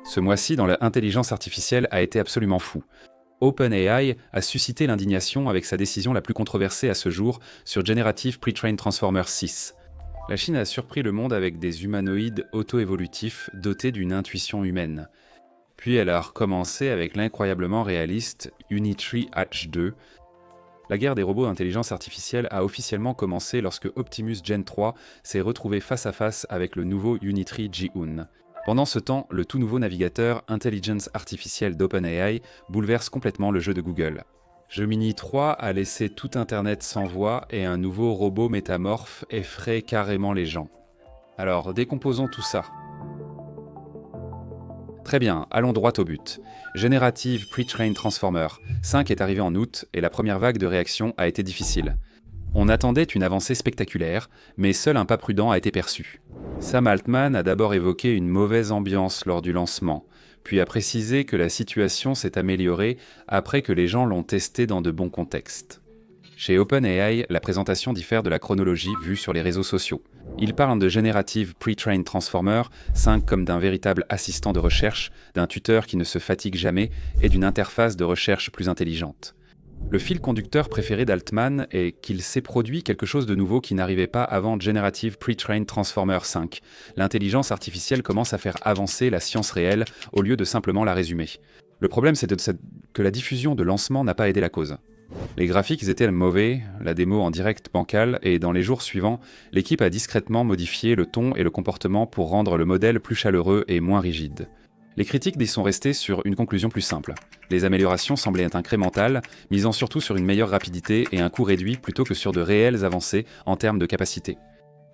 Ce mois-ci, dans l'intelligence artificielle, a été absolument fou. OpenAI a suscité l'indignation avec sa décision la plus controversée à ce jour sur Generative Pre-trained Transformer 6. La Chine a surpris le monde avec des humanoïdes auto-évolutifs dotés d'une intuition humaine. Puis elle a recommencé avec l'incroyablement réaliste Unitree H2. La guerre des robots d'intelligence artificielle a officiellement commencé lorsque Optimus Gen 3 s'est retrouvé face à face avec le nouveau Unitree Ji-hoon. Pendant ce temps, le tout nouveau navigateur Intelligence artificielle d'OpenAI bouleverse complètement le jeu de Google. Gemini 3 a laissé tout Internet sans voix et un nouveau robot métamorphe effraie carrément les gens. Alors, décomposons tout ça. Très bien, allons droit au but. Generative Pre-trained Transformer 5 est arrivé en août et la première vague de réaction a été difficile. On attendait une avancée spectaculaire, mais seul un pas prudent a été perçu. Sam Altman a d'abord évoqué une mauvaise ambiance lors du lancement, puis a précisé que la situation s'est améliorée après que les gens l'ont testé dans de bons contextes. Chez OpenAI, la présentation diffère de la chronologie vue sur les réseaux sociaux. Il parle de Generative Pre-trained Transformer 5 comme d'un véritable assistant de recherche, d'un tuteur qui ne se fatigue jamais et d'une interface de recherche plus intelligente. Le fil conducteur préféré d'Altman est qu'il s'est produit quelque chose de nouveau qui n'arrivait pas avant Generative Pre-trained Transformer 5. L'intelligence artificielle commence à faire avancer la science réelle au lieu de simplement la résumer. Le problème, c'est que la diffusion de lancement n'a pas aidé la cause. Les graphiques étaient mauvais, la démo en direct bancale, et dans les jours suivants, l'équipe a discrètement modifié le ton et le comportement pour rendre le modèle plus chaleureux et moins rigide. Les critiques y sont restées sur une conclusion plus simple. Les améliorations semblaient être incrémentales, misant surtout sur une meilleure rapidité et un coût réduit plutôt que sur de réelles avancées en termes de capacité.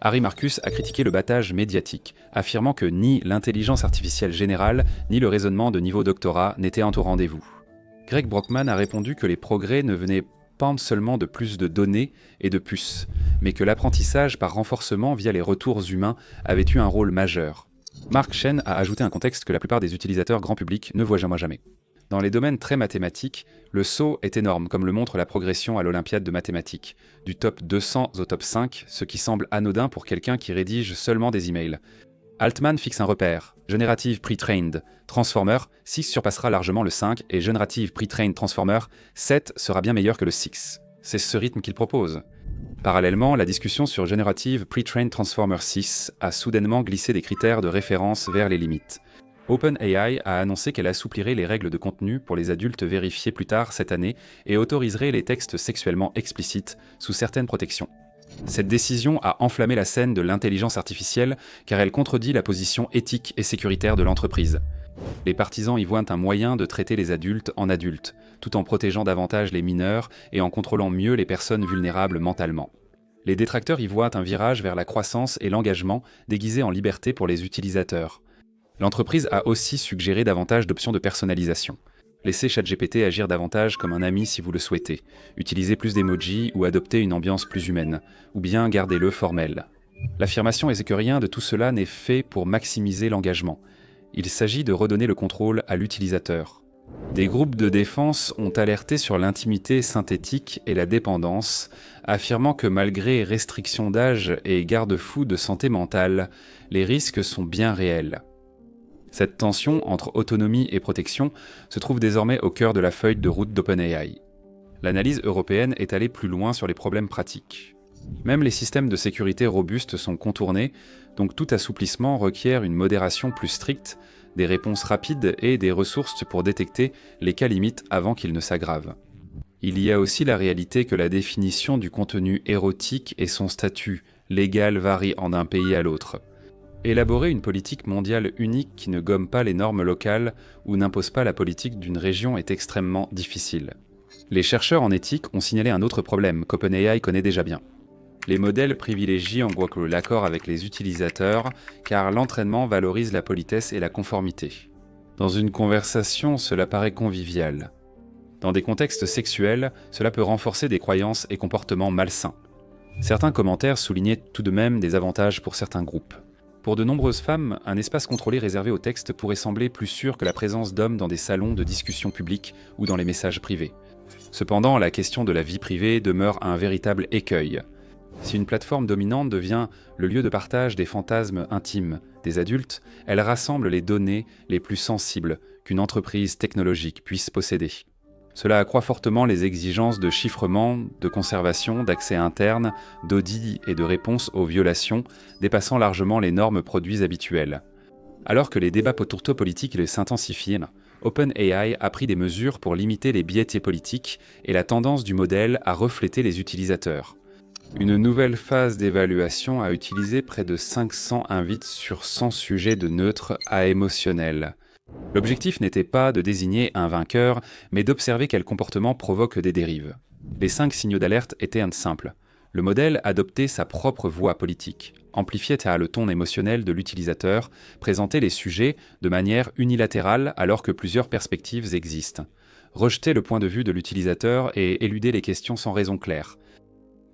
Harry Marcus a critiqué le battage médiatique, affirmant que ni l'intelligence artificielle générale, ni le raisonnement de niveau doctorat n'étaient au rendez-vous. Greg Brockman a répondu que les progrès ne venaient pas seulement de plus de données et de puces, mais que l'apprentissage par renforcement via les retours humains avait eu un rôle majeur. Mark Chen a ajouté un contexte que la plupart des utilisateurs grand public ne voient jamais. Dans les domaines très mathématiques, le saut est énorme, comme le montre la progression à l'Olympiade de mathématiques, du top 200 au top 5, ce qui semble anodin pour quelqu'un qui rédige seulement des emails. Altman fixe un repère, Generative Pre-trained Transformer 6 surpassera largement le 5 et Generative Pre-trained Transformer 7 sera bien meilleur que le 6. C'est ce rythme qu'il propose. Parallèlement, la discussion sur Generative Pre-trained Transformer 6 a soudainement glissé des critères de référence vers les limites. OpenAI a annoncé qu'elle assouplirait les règles de contenu pour les adultes vérifiés plus tard cette année et autoriserait les textes sexuellement explicites sous certaines protections. Cette décision a enflammé la scène de l'intelligence artificielle car elle contredit la position éthique et sécuritaire de l'entreprise. Les partisans y voient un moyen de traiter les adultes en adultes, tout en protégeant davantage les mineurs et en contrôlant mieux les personnes vulnérables mentalement. Les détracteurs y voient un virage vers la croissance et l'engagement déguisés en liberté pour les utilisateurs. L'entreprise a aussi suggéré davantage d'options de personnalisation. Laissez ChatGPT agir davantage comme un ami si vous le souhaitez, utilisez plus d'emojis ou adoptez une ambiance plus humaine, ou bien gardez-le formel. L'affirmation est que rien de tout cela n'est fait pour maximiser l'engagement. Il s'agit de redonner le contrôle à l'utilisateur. Des groupes de défense ont alerté sur l'intimité synthétique et la dépendance, affirmant que malgré restrictions d'âge et garde-fous de santé mentale, les risques sont bien réels. Cette tension entre autonomie et protection se trouve désormais au cœur de la feuille de route d'OpenAI. L'analyse européenne est allée plus loin sur les problèmes pratiques. Même les systèmes de sécurité robustes sont contournés, donc tout assouplissement requiert une modération plus stricte, des réponses rapides et des ressources pour détecter les cas limites avant qu'ils ne s'aggravent. Il y a aussi la réalité que la définition du contenu érotique et son statut légal varient d'un pays à l'autre. Élaborer une politique mondiale unique qui ne gomme pas les normes locales ou n'impose pas la politique d'une région est extrêmement difficile. Les chercheurs en éthique ont signalé un autre problème qu'OpenAI connaît déjà bien. Les modèles privilégient en gros l'accord avec les utilisateurs car l'entraînement valorise la politesse et la conformité. Dans une conversation, cela paraît convivial. Dans des contextes sexuels, cela peut renforcer des croyances et comportements malsains. Certains commentaires soulignaient tout de même des avantages pour certains groupes. Pour de nombreuses femmes, un espace contrôlé réservé au texte pourrait sembler plus sûr que la présence d'hommes dans des salons de discussion publique ou dans les messages privés. Cependant, la question de la vie privée demeure un véritable écueil. Si une plateforme dominante devient le lieu de partage des fantasmes intimes des adultes, elle rassemble les données les plus sensibles qu'une entreprise technologique puisse posséder. Cela accroît fortement les exigences de chiffrement, de conservation, d'accès interne, d'audit et de réponse aux violations, dépassant largement les normes produits habituelles. Alors que les débats politiques s'intensifient, OpenAI a pris des mesures pour limiter les biais politiques et la tendance du modèle à refléter les utilisateurs. Une nouvelle phase d'évaluation a utilisé près de 500 invites sur 100 sujets de neutres à émotionnels. L'objectif n'était pas de désigner un vainqueur, mais d'observer quels comportements provoquent des dérives. Les 5 signaux d'alerte étaient simples. Le modèle adoptait sa propre voix politique, amplifiait le ton émotionnel de l'utilisateur, présentait les sujets de manière unilatérale alors que plusieurs perspectives existent, rejetait le point de vue de l'utilisateur et éludait les questions sans raison claire.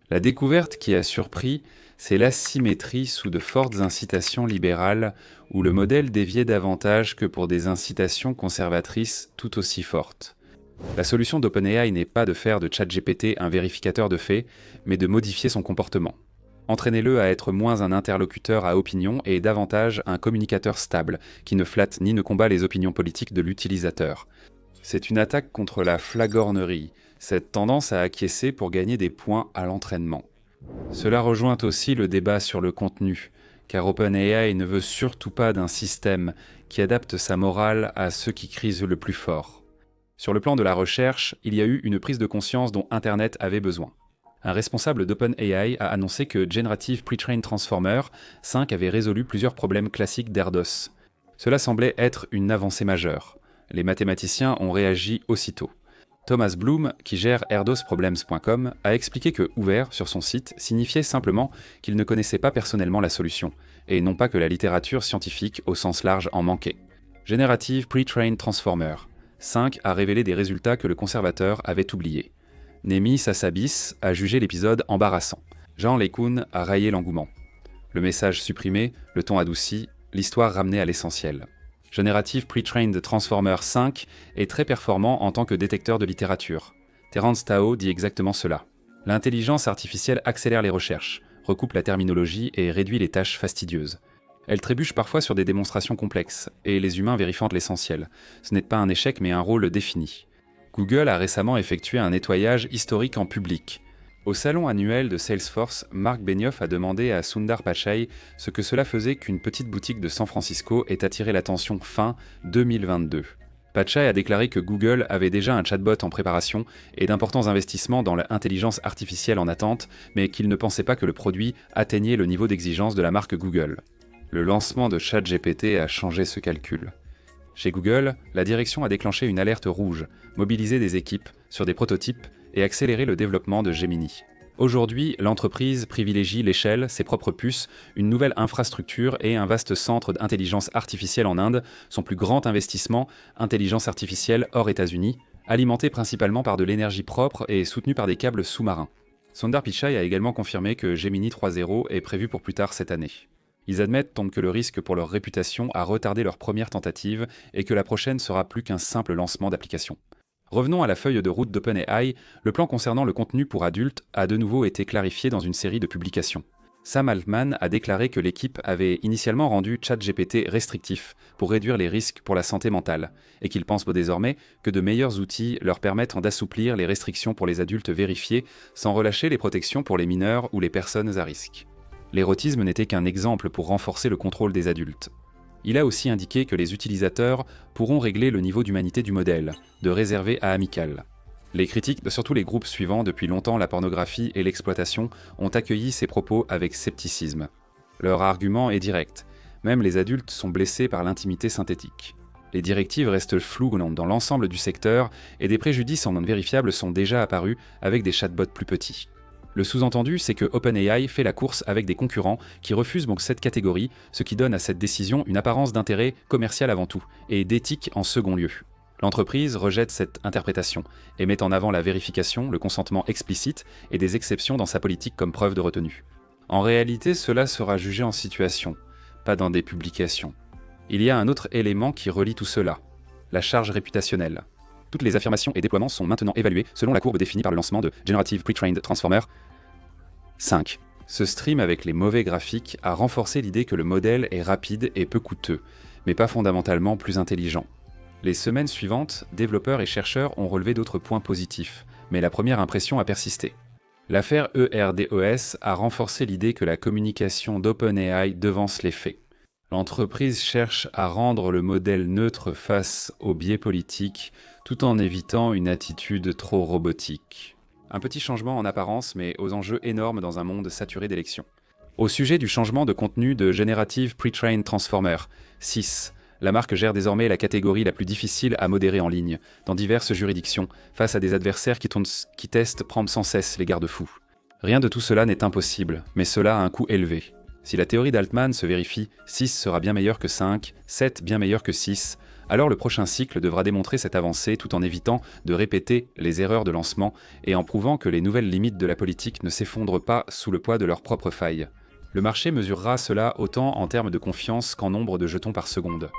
La découverte qui a surpris, c'est l'asymétrie sous de fortes incitations libérales où le modèle déviait davantage que pour des incitations conservatrices tout aussi fortes. La solution d'OpenAI n'est pas de faire de ChatGPT un vérificateur de faits, mais de modifier son comportement. Entraînez-le à être moins un interlocuteur à opinion et davantage un communicateur stable, qui ne flatte ni ne combat les opinions politiques de l'utilisateur. C'est une attaque contre la flagornerie, cette tendance à acquiescer pour gagner des points à l'entraînement. Cela rejoint aussi le débat sur le contenu, car OpenAI ne veut surtout pas d'un système qui adapte sa morale à ceux qui crient le plus fort. Sur le plan de la recherche, il y a eu une prise de conscience dont Internet avait besoin. Un responsable d'OpenAI a annoncé que Generative Pre-trained Transformer 5 avait résolu plusieurs problèmes classiques d'ERDOS. Cela semblait être une avancée majeure. Les mathématiciens ont réagi aussitôt. Thomas Bloom, qui gère erdosproblems.com, a expliqué que « ouvert » sur son site signifiait simplement qu'il ne connaissait pas personnellement la solution, et non pas que la littérature scientifique au sens large en manquait. Generative Pre-trained Transformer 5 a révélé des résultats que le conservateur avait oubliés. Nemi Sassabis a jugé l'épisode embarrassant. Jean LeCun a raillé l'engouement. Le message supprimé, le ton adouci, l'histoire ramenée à l'essentiel. Generative Pre-trained Transformer 5 est très performant en tant que détecteur de littérature. Terence Tao dit exactement cela. L'intelligence artificielle accélère les recherches, recoupe la terminologie et réduit les tâches fastidieuses. Elle trébuche parfois sur des démonstrations complexes, et les humains vérifient l'essentiel. Ce n'est pas un échec mais un rôle défini. Google a récemment effectué un nettoyage historique en public. Au salon annuel de Salesforce, Marc Benioff a demandé à Sundar Pichai ce que cela faisait qu'une petite boutique de San Francisco ait attiré l'attention fin 2022. Pichai a déclaré que Google avait déjà un chatbot en préparation et d'importants investissements dans l'intelligence artificielle en attente, mais qu'il ne pensait pas que le produit atteignait le niveau d'exigence de la marque Google. Le lancement de ChatGPT a changé ce calcul. Chez Google, la direction a déclenché une alerte rouge, mobilisé des équipes sur des prototypes et accéléré le développement de Gemini. Aujourd'hui, l'entreprise privilégie l'échelle, ses propres puces, une nouvelle infrastructure et un vaste centre d'intelligence artificielle en Inde, son plus grand investissement, intelligence artificielle hors États-Unis, alimenté principalement par de l'énergie propre et soutenu par des câbles sous-marins. Sundar Pichai a également confirmé que Gemini 3.0 est prévu pour plus tard cette année. Ils admettent donc que le risque pour leur réputation a retardé leur première tentative et que la prochaine sera plus qu'un simple lancement d'application. Revenons à la feuille de route d'OpenAI, le plan concernant le contenu pour adultes a de nouveau été clarifié dans une série de publications. Sam Altman a déclaré que l'équipe avait initialement rendu ChatGPT restrictif pour réduire les risques pour la santé mentale, et qu'il pense désormais que de meilleurs outils leur permettent d'assouplir les restrictions pour les adultes vérifiés sans relâcher les protections pour les mineurs ou les personnes à risque. L'érotisme n'était qu'un exemple pour renforcer le contrôle des adultes. Il a aussi indiqué que les utilisateurs pourront régler le niveau d'humanité du modèle, de réservé à amical. Les critiques de surtout les groupes suivant depuis longtemps la pornographie et l'exploitation ont accueilli ces propos avec scepticisme. Leur argument est direct. Même les adultes sont blessés par l'intimité synthétique. Les directives restent floues dans l'ensemble du secteur et des préjudices non vérifiables sont déjà apparus avec des chatbots plus petits. Le sous-entendu, c'est que OpenAI fait la course avec des concurrents qui refusent donc cette catégorie, ce qui donne à cette décision une apparence d'intérêt commercial avant tout, et d'éthique en second lieu. L'entreprise rejette cette interprétation et met en avant la vérification, le consentement explicite et des exceptions dans sa politique comme preuve de retenue. En réalité, cela sera jugé en situation, pas dans des publications. Il y a un autre élément qui relie tout cela, la charge réputationnelle. Toutes les affirmations et déploiements sont maintenant évalués selon la courbe définie par le lancement de Generative Pre-trained Transformer 5. Ce stream avec les mauvais graphiques a renforcé l'idée que le modèle est rapide et peu coûteux, mais pas fondamentalement plus intelligent. Les semaines suivantes, développeurs et chercheurs ont relevé d'autres points positifs, mais la première impression a persisté. L'affaire ERDOS a renforcé l'idée que la communication d'OpenAI devance les faits. L'entreprise cherche à rendre le modèle neutre face aux biais politiques, tout en évitant une attitude trop robotique. Un petit changement en apparence, mais aux enjeux énormes dans un monde saturé d'élections. Au sujet du changement de contenu de Generative Pre-trained Transformer, CIS, la marque gère désormais la catégorie la plus difficile à modérer en ligne, dans diverses juridictions, face à des adversaires qui testent prendre sans cesse les garde-fous. Rien de tout cela n'est impossible, mais cela a un coût élevé. Si la théorie d'Altman se vérifie, 6 sera bien meilleur que 5, 7 bien meilleur que 6, alors le prochain cycle devra démontrer cette avancée tout en évitant de répéter les erreurs de lancement et en prouvant que les nouvelles limites de la politique ne s'effondrent pas sous le poids de leurs propres failles. Le marché mesurera cela autant en termes de confiance qu'en nombre de jetons par seconde.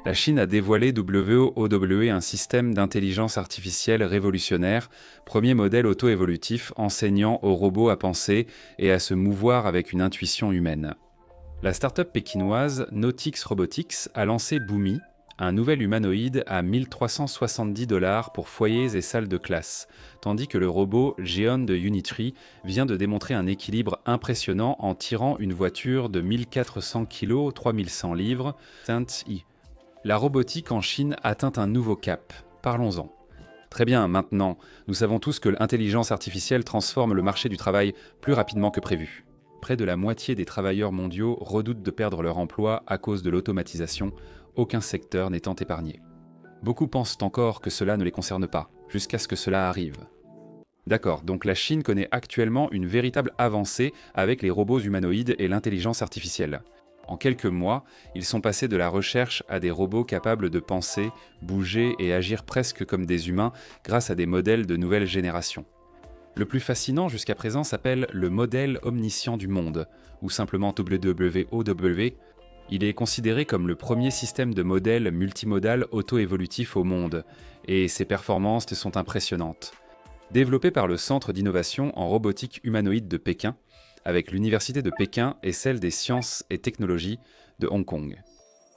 La Chine a dévoilé WOW, un système d'intelligence artificielle révolutionnaire, premier modèle auto-évolutif enseignant aux robots à penser et à se mouvoir avec une intuition humaine. La start-up pékinoise Nautix Robotics a lancé Boomy, un nouvel humanoïde à 1370 $ pour foyers et salles de classe, tandis que le robot Geon de Unitree vient de démontrer un équilibre impressionnant en tirant une voiture de 1400 kg, 3100 livres, Saint-I. La robotique en Chine atteint un nouveau cap. Parlons-en. Très bien, maintenant, nous savons tous que l'intelligence artificielle transforme le marché du travail plus rapidement que prévu. Près de la moitié des travailleurs mondiaux redoutent de perdre leur emploi à cause de l'automatisation, aucun secteur n'étant épargné. Beaucoup pensent encore que cela ne les concerne pas, jusqu'à ce que cela arrive. D'accord, donc la Chine connaît actuellement une véritable avancée avec les robots humanoïdes et l'intelligence artificielle. En quelques mois, ils sont passés de la recherche à des robots capables de penser, bouger et agir presque comme des humains grâce à des modèles de nouvelle génération. Le plus fascinant jusqu'à présent s'appelle le modèle omniscient du monde, ou simplement WWOW. Il est considéré comme le premier système de modèle multimodal auto-évolutif au monde, et ses performances sont impressionnantes. Développé par le Centre d'innovation en robotique humanoïde de Pékin, avec l'Université de Pékin et celle des sciences et technologies de Hong Kong.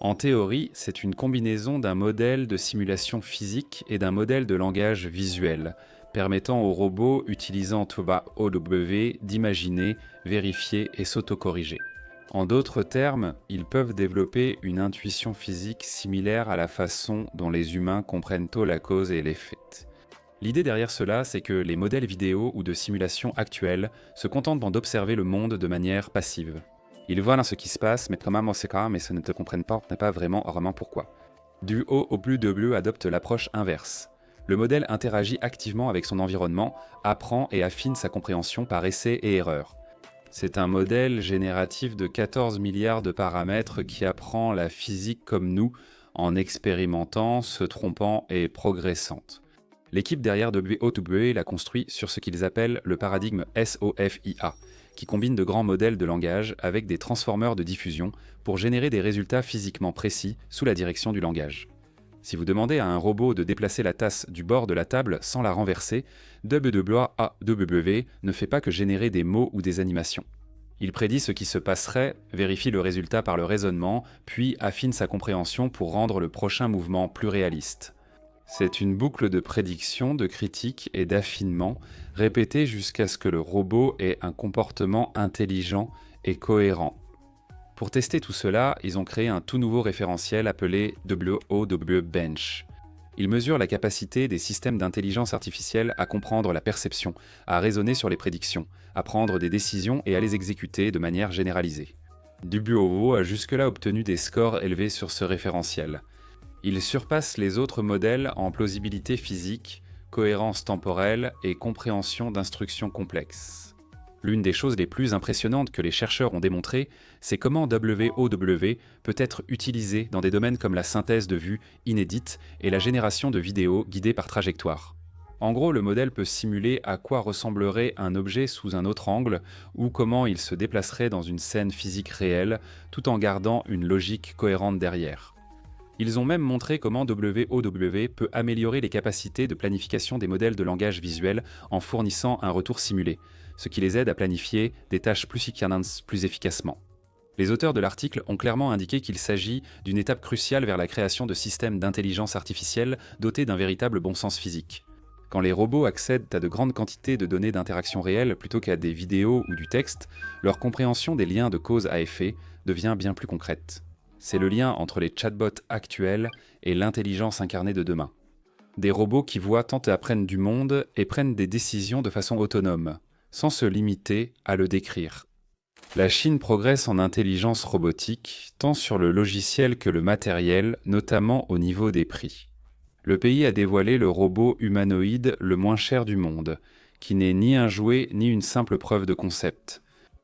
En théorie, c'est une combinaison d'un modèle de simulation physique et d'un modèle de langage visuel, permettant aux robots utilisant WOW d'imaginer, vérifier et s'autocorriger. En d'autres termes, ils peuvent développer une intuition physique similaire à la façon dont les humains comprennent tôt la cause et l'effet. L'idée derrière cela, c'est que les modèles vidéo ou de simulation actuels se contentent d'observer le monde de manière passive. Ils voient ce qui se passe, mais quand même on sait quand même, mais ça ne te comprennent pas, on n'est pas vraiment pourquoi. Du haut au plus de bleu adopte l'approche inverse. Le modèle interagit activement avec son environnement, apprend et affine sa compréhension par essai et erreur. C'est un modèle génératif de 14 milliards de paramètres qui apprend la physique comme nous, en expérimentant, se trompant et progressant. L'équipe derrière WOW l'a construit sur ce qu'ils appellent le paradigme SOFIA, qui combine de grands modèles de langage avec des transformeurs de diffusion pour générer des résultats physiquement précis sous la direction du langage. Si vous demandez à un robot de déplacer la tasse du bord de la table sans la renverser, WOW ne fait pas que générer des mots ou des animations. Il prédit ce qui se passerait, vérifie le résultat par le raisonnement, puis affine sa compréhension pour rendre le prochain mouvement plus réaliste. C'est une boucle de prédiction, de critique et d'affinement, répétée jusqu'à ce que le robot ait un comportement intelligent et cohérent. Pour tester tout cela, ils ont créé un tout nouveau référentiel appelé WOW Bench. Il mesure la capacité des systèmes d'intelligence artificielle à comprendre la perception, à raisonner sur les prédictions, à prendre des décisions et à les exécuter de manière généralisée. WOW a jusque-là obtenu des scores élevés sur ce référentiel. Il surpasse les autres modèles en plausibilité physique, cohérence temporelle et compréhension d'instructions complexes. L'une des choses les plus impressionnantes que les chercheurs ont démontrées, c'est comment WOW peut être utilisé dans des domaines comme la synthèse de vues inédites et la génération de vidéos guidées par trajectoire. En gros, le modèle peut simuler à quoi ressemblerait un objet sous un autre angle ou comment il se déplacerait dans une scène physique réelle, tout en gardant une logique cohérente derrière. Ils ont même montré comment WOW peut améliorer les capacités de planification des modèles de langage visuel en fournissant un retour simulé, ce qui les aide à planifier des tâches plus efficacement. Les auteurs de l'article ont clairement indiqué qu'il s'agit d'une étape cruciale vers la création de systèmes d'intelligence artificielle dotés d'un véritable bon sens physique. Quand les robots accèdent à de grandes quantités de données d'interaction réelle plutôt qu'à des vidéos ou du texte, leur compréhension des liens de cause à effet devient bien plus concrète. C'est le lien entre les chatbots actuels et l'intelligence incarnée de demain. Des robots qui voient tant et apprennent du monde et prennent des décisions de façon autonome, sans se limiter à le décrire. La Chine progresse en intelligence robotique, tant sur le logiciel que le matériel, notamment au niveau des prix. Le pays a dévoilé le robot humanoïde le moins cher du monde, qui n'est ni un jouet ni une simple preuve de concept.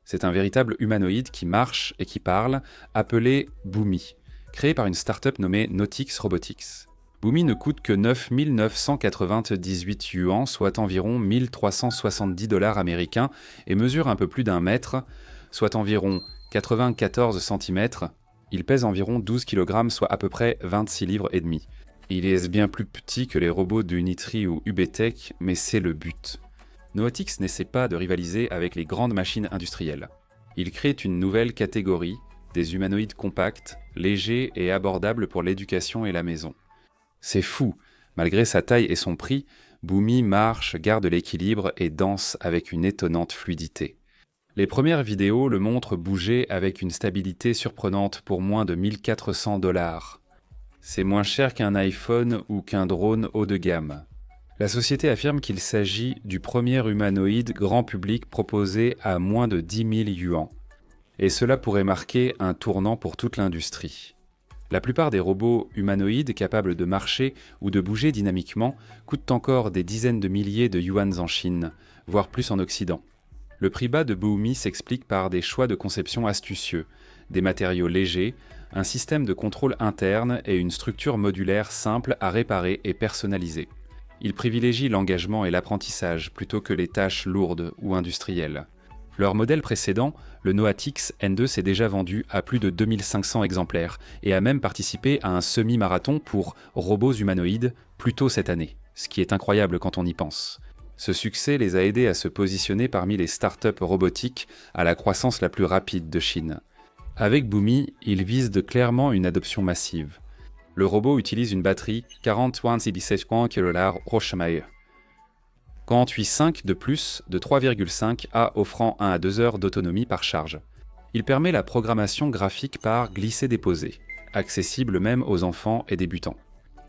C'est un véritable humanoïde qui marche et qui parle, appelé Boomy, créé par une start-up nommée Nautix Robotics. Boomy ne coûte que 9 998 yuans, soit environ 1370 $ américains, et mesure un peu plus d'1 mètre, soit environ 94 cm. Il pèse environ 12 kg, soit à peu près 26 livres et demi. Il est bien plus petit que les robots d'Unitree ou UBTech, mais c'est le but. Nautix n'essaie pas de rivaliser avec les grandes machines industrielles. Il crée une nouvelle catégorie, des humanoïdes compacts, légers et abordables pour l'éducation et la maison. C'est fou, malgré sa taille et son prix, Boomy marche, garde l'équilibre et danse avec une étonnante fluidité. Les premières vidéos le montrent bouger avec une stabilité surprenante pour moins de 1400 $. C'est moins cher qu'un iPhone ou qu'un drone haut de gamme. La société affirme qu'il s'agit du premier humanoïde grand public proposé à moins de 10 000 yuans. Et cela pourrait marquer un tournant pour toute l'industrie. La plupart des robots humanoïdes capables de marcher ou de bouger dynamiquement coûtent encore des dizaines de milliers de yuans en Chine, voire plus en Occident. Le prix bas de Boomy s'explique par des choix de conception astucieux, des matériaux légers, un système de contrôle interne et une structure modulaire simple à réparer et personnaliser. Il privilégie l'engagement et l'apprentissage plutôt que les tâches lourdes ou industrielles. Leur modèle précédent, le Noatix N2, s'est déjà vendu à plus de 2500 exemplaires et a même participé à un semi-marathon pour robots humanoïdes plus tôt cette année, ce qui est incroyable quand on y pense. Ce succès les a aidés à se positionner parmi les startups robotiques à la croissance la plus rapide de Chine. Avec Boomy, ils visent clairement une adoption massive. Le robot utilise une batterie 4017 kWh, 48,5 de plus de 3,5 à offrant 1 à 2 heures d'autonomie par charge. Il permet la programmation graphique par glisser-déposer, accessible même aux enfants et débutants.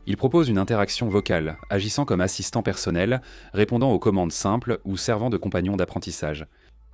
Il propose une interaction vocale, agissant comme assistant personnel, répondant aux commandes simples ou servant de compagnon d'apprentissage.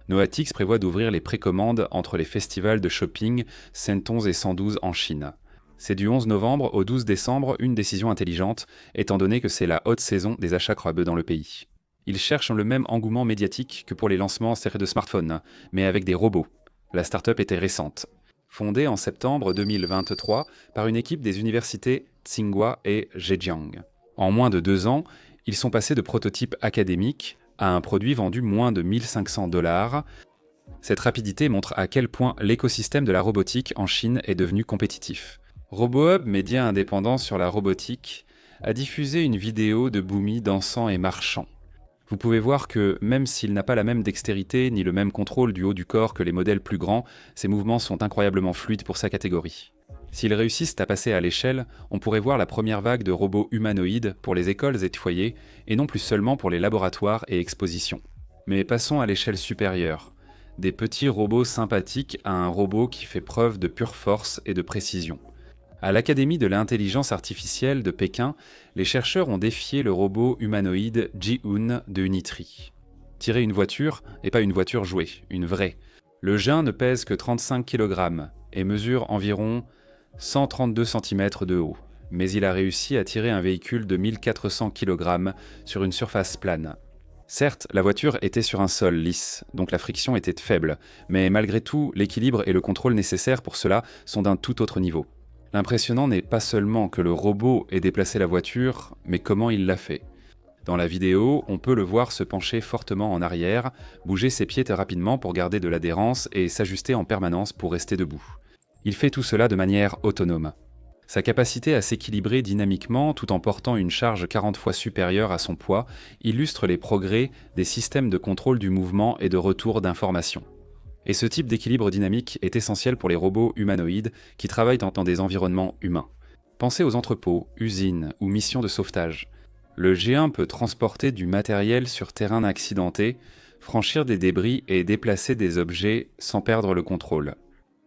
Noatix prévoit d'ouvrir les précommandes entre les festivals de shopping Centons et 112 en Chine. C'est du 11 novembre au 12 décembre une décision intelligente, étant donné que c'est la haute saison des achats crabeux dans le pays. Ils cherchent le même engouement médiatique que pour les lancements de smartphones, mais avec des robots. La start-up était récente. Fondée en septembre 2023 par une équipe des universités Tsinghua et Zhejiang. En moins de 2 ans, ils sont passés de prototypes académiques à un produit vendu moins de 1500 $. Cette rapidité montre à quel point l'écosystème de la robotique en Chine est devenu compétitif. RoboHub, média indépendant sur la robotique, a diffusé une vidéo de Boomy dansant et marchant. Vous pouvez voir que, même s'il n'a pas la même dextérité ni le même contrôle du haut du corps que les modèles plus grands, ses mouvements sont incroyablement fluides pour sa catégorie. S'ils réussissent à passer à l'échelle, on pourrait voir la première vague de robots humanoïdes pour les écoles et foyers, et non plus seulement pour les laboratoires et expositions. Mais passons à l'échelle supérieure. Des petits robots sympathiques à un robot qui fait preuve de pure force et de précision. À l'Académie de l'intelligence artificielle de Pékin, les chercheurs ont défié le robot humanoïde Ji-hoon de Unitree. Tirer une voiture, et pas une voiture jouée, une vraie. Le Jin ne pèse que 35 kg et mesure environ 132 cm de haut, mais il a réussi à tirer un véhicule de 1400 kg sur une surface plane. Certes, la voiture était sur un sol lisse, donc la friction était faible, mais malgré tout, l'équilibre et le contrôle nécessaires pour cela sont d'un tout autre niveau. L'impressionnant n'est pas seulement que le robot ait déplacé la voiture, mais comment il l'a fait. Dans la vidéo, on peut le voir se pencher fortement en arrière, bouger ses pieds rapidement pour garder de l'adhérence et s'ajuster en permanence pour rester debout. Il fait tout cela de manière autonome. Sa capacité à s'équilibrer dynamiquement tout en portant une charge 40 fois supérieure à son poids illustre les progrès des systèmes de contrôle du mouvement et de retour d'informations. Et ce type d'équilibre dynamique est essentiel pour les robots humanoïdes qui travaillent dans des environnements humains. Pensez aux entrepôts, usines ou missions de sauvetage. Le G1 peut transporter du matériel sur terrain accidenté, franchir des débris et déplacer des objets sans perdre le contrôle.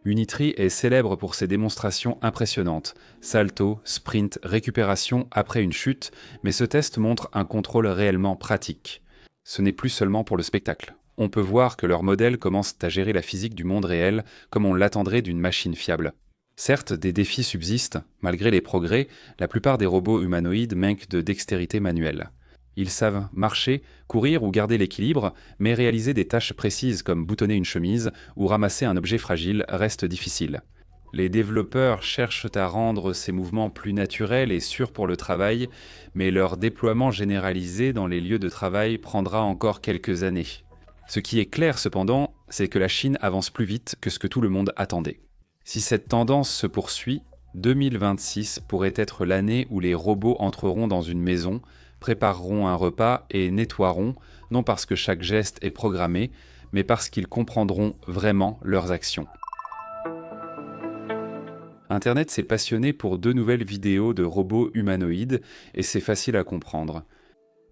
Unitree est célèbre pour ses démonstrations impressionnantes, salto, sprint, récupération après une chute, mais ce test montre un contrôle réellement pratique. Ce n'est plus seulement pour le spectacle. On peut voir que leurs modèles commencent à gérer la physique du monde réel comme on l'attendrait d'une machine fiable. Certes, des défis subsistent. Malgré les progrès, la plupart des robots humanoïdes manquent de dextérité manuelle. Ils savent marcher, courir ou garder l'équilibre, mais réaliser des tâches précises comme boutonner une chemise ou ramasser un objet fragile reste difficile. Les développeurs cherchent à rendre ces mouvements plus naturels et sûrs pour le travail, mais leur déploiement généralisé dans les lieux de travail prendra encore quelques années. Ce qui est clair cependant, c'est que la Chine avance plus vite que ce que tout le monde attendait. Si cette tendance se poursuit, 2026 pourrait être l'année où les robots entreront dans une maison, prépareront un repas et nettoieront, non parce que chaque geste est programmé, mais parce qu'ils comprendront vraiment leurs actions. Internet s'est passionné pour 2 nouvelles vidéos de robots humanoïdes et c'est facile à comprendre.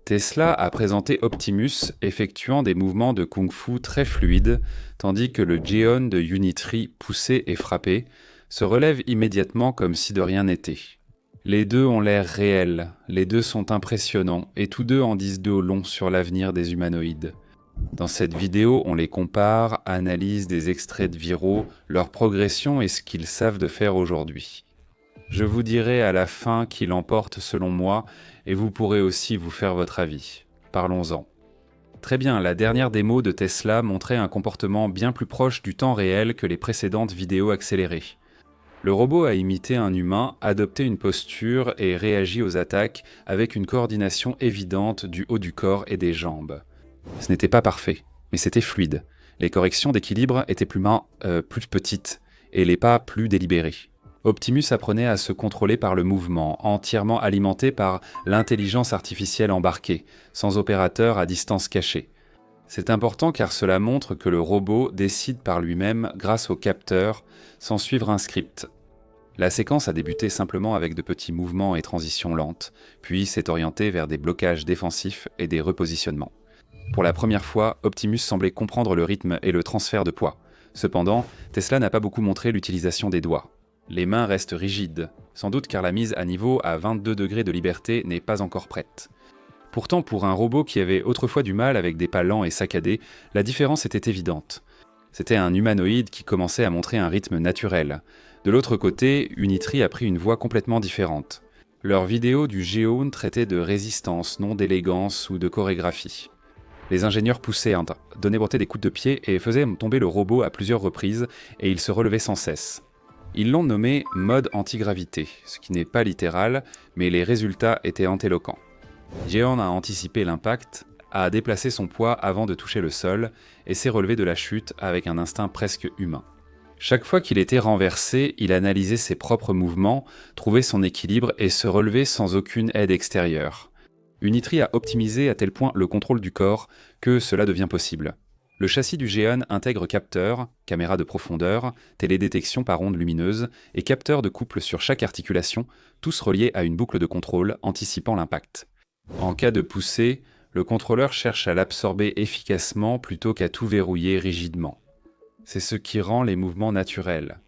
Tesla a présenté Optimus effectuant des mouvements de kung-fu très fluides, tandis que le Geon de Unitree, poussé et frappé, se relève immédiatement comme si de rien n'était. Les deux ont l'air réels, les deux sont impressionnants, et tous deux en disent deux long sur l'avenir des humanoïdes. Dans cette vidéo, on les compare, analyse des extraits de viraux, leur progression et ce qu'ils savent de faire aujourd'hui. Je vous dirai à la fin qui l'emporte selon moi, et vous pourrez aussi vous faire votre avis. Parlons-en. Très bien, la dernière démo de Tesla montrait un comportement bien plus proche du temps réel que les précédentes vidéos accélérées. Le robot a imité un humain, adopté une posture et réagi aux attaques avec une coordination évidente du haut du corps et des jambes. Ce n'était pas parfait, mais c'était fluide. Les corrections d'équilibre étaient plus petites et les pas plus délibérés. Optimus apprenait à se contrôler par le mouvement, entièrement alimenté par l'intelligence artificielle embarquée, sans opérateur à distance cachée. C'est important car cela montre que le robot décide par lui-même grâce au capteur, sans suivre un script. La séquence a débuté simplement avec de petits mouvements et transitions lentes, puis s'est orientée vers des blocages défensifs et des repositionnements. Pour la première fois, Optimus semblait comprendre le rythme et le transfert de poids. Cependant, Tesla n'a pas beaucoup montré l'utilisation des doigts. Les mains restent rigides, sans doute car la mise à niveau à 22 degrés de liberté n'est pas encore prête. Pourtant, pour un robot qui avait autrefois du mal avec des pas lents et saccadés, la différence était évidente. C'était un humanoïde qui commençait à montrer un rythme naturel. De l'autre côté, Unitree a pris une voie complètement différente. Leurs vidéos du Géone traitaient de résistance, non d'élégance ou de chorégraphie. Les ingénieurs poussaient, donnaient des coups de pied et faisaient tomber le robot à plusieurs reprises, et il se relevait sans cesse. Ils l'ont nommé mode antigravité, ce qui n'est pas littéral, mais les résultats étaient antéloquents. Jeon a anticipé l'impact, a déplacé son poids avant de toucher le sol, et s'est relevé de la chute avec un instinct presque humain. Chaque fois qu'il était renversé, il analysait ses propres mouvements, trouvait son équilibre et se relevait sans aucune aide extérieure. Unitree a optimisé à tel point le contrôle du corps que cela devient possible. Le châssis du Géon intègre capteur, caméra de profondeur, télédétection par ondes lumineuses et capteur de couple sur chaque articulation, tous reliés à une boucle de contrôle anticipant l'impact. En cas de poussée, le contrôleur cherche à l'absorber efficacement plutôt qu'à tout verrouiller rigidement. C'est ce qui rend les mouvements naturels.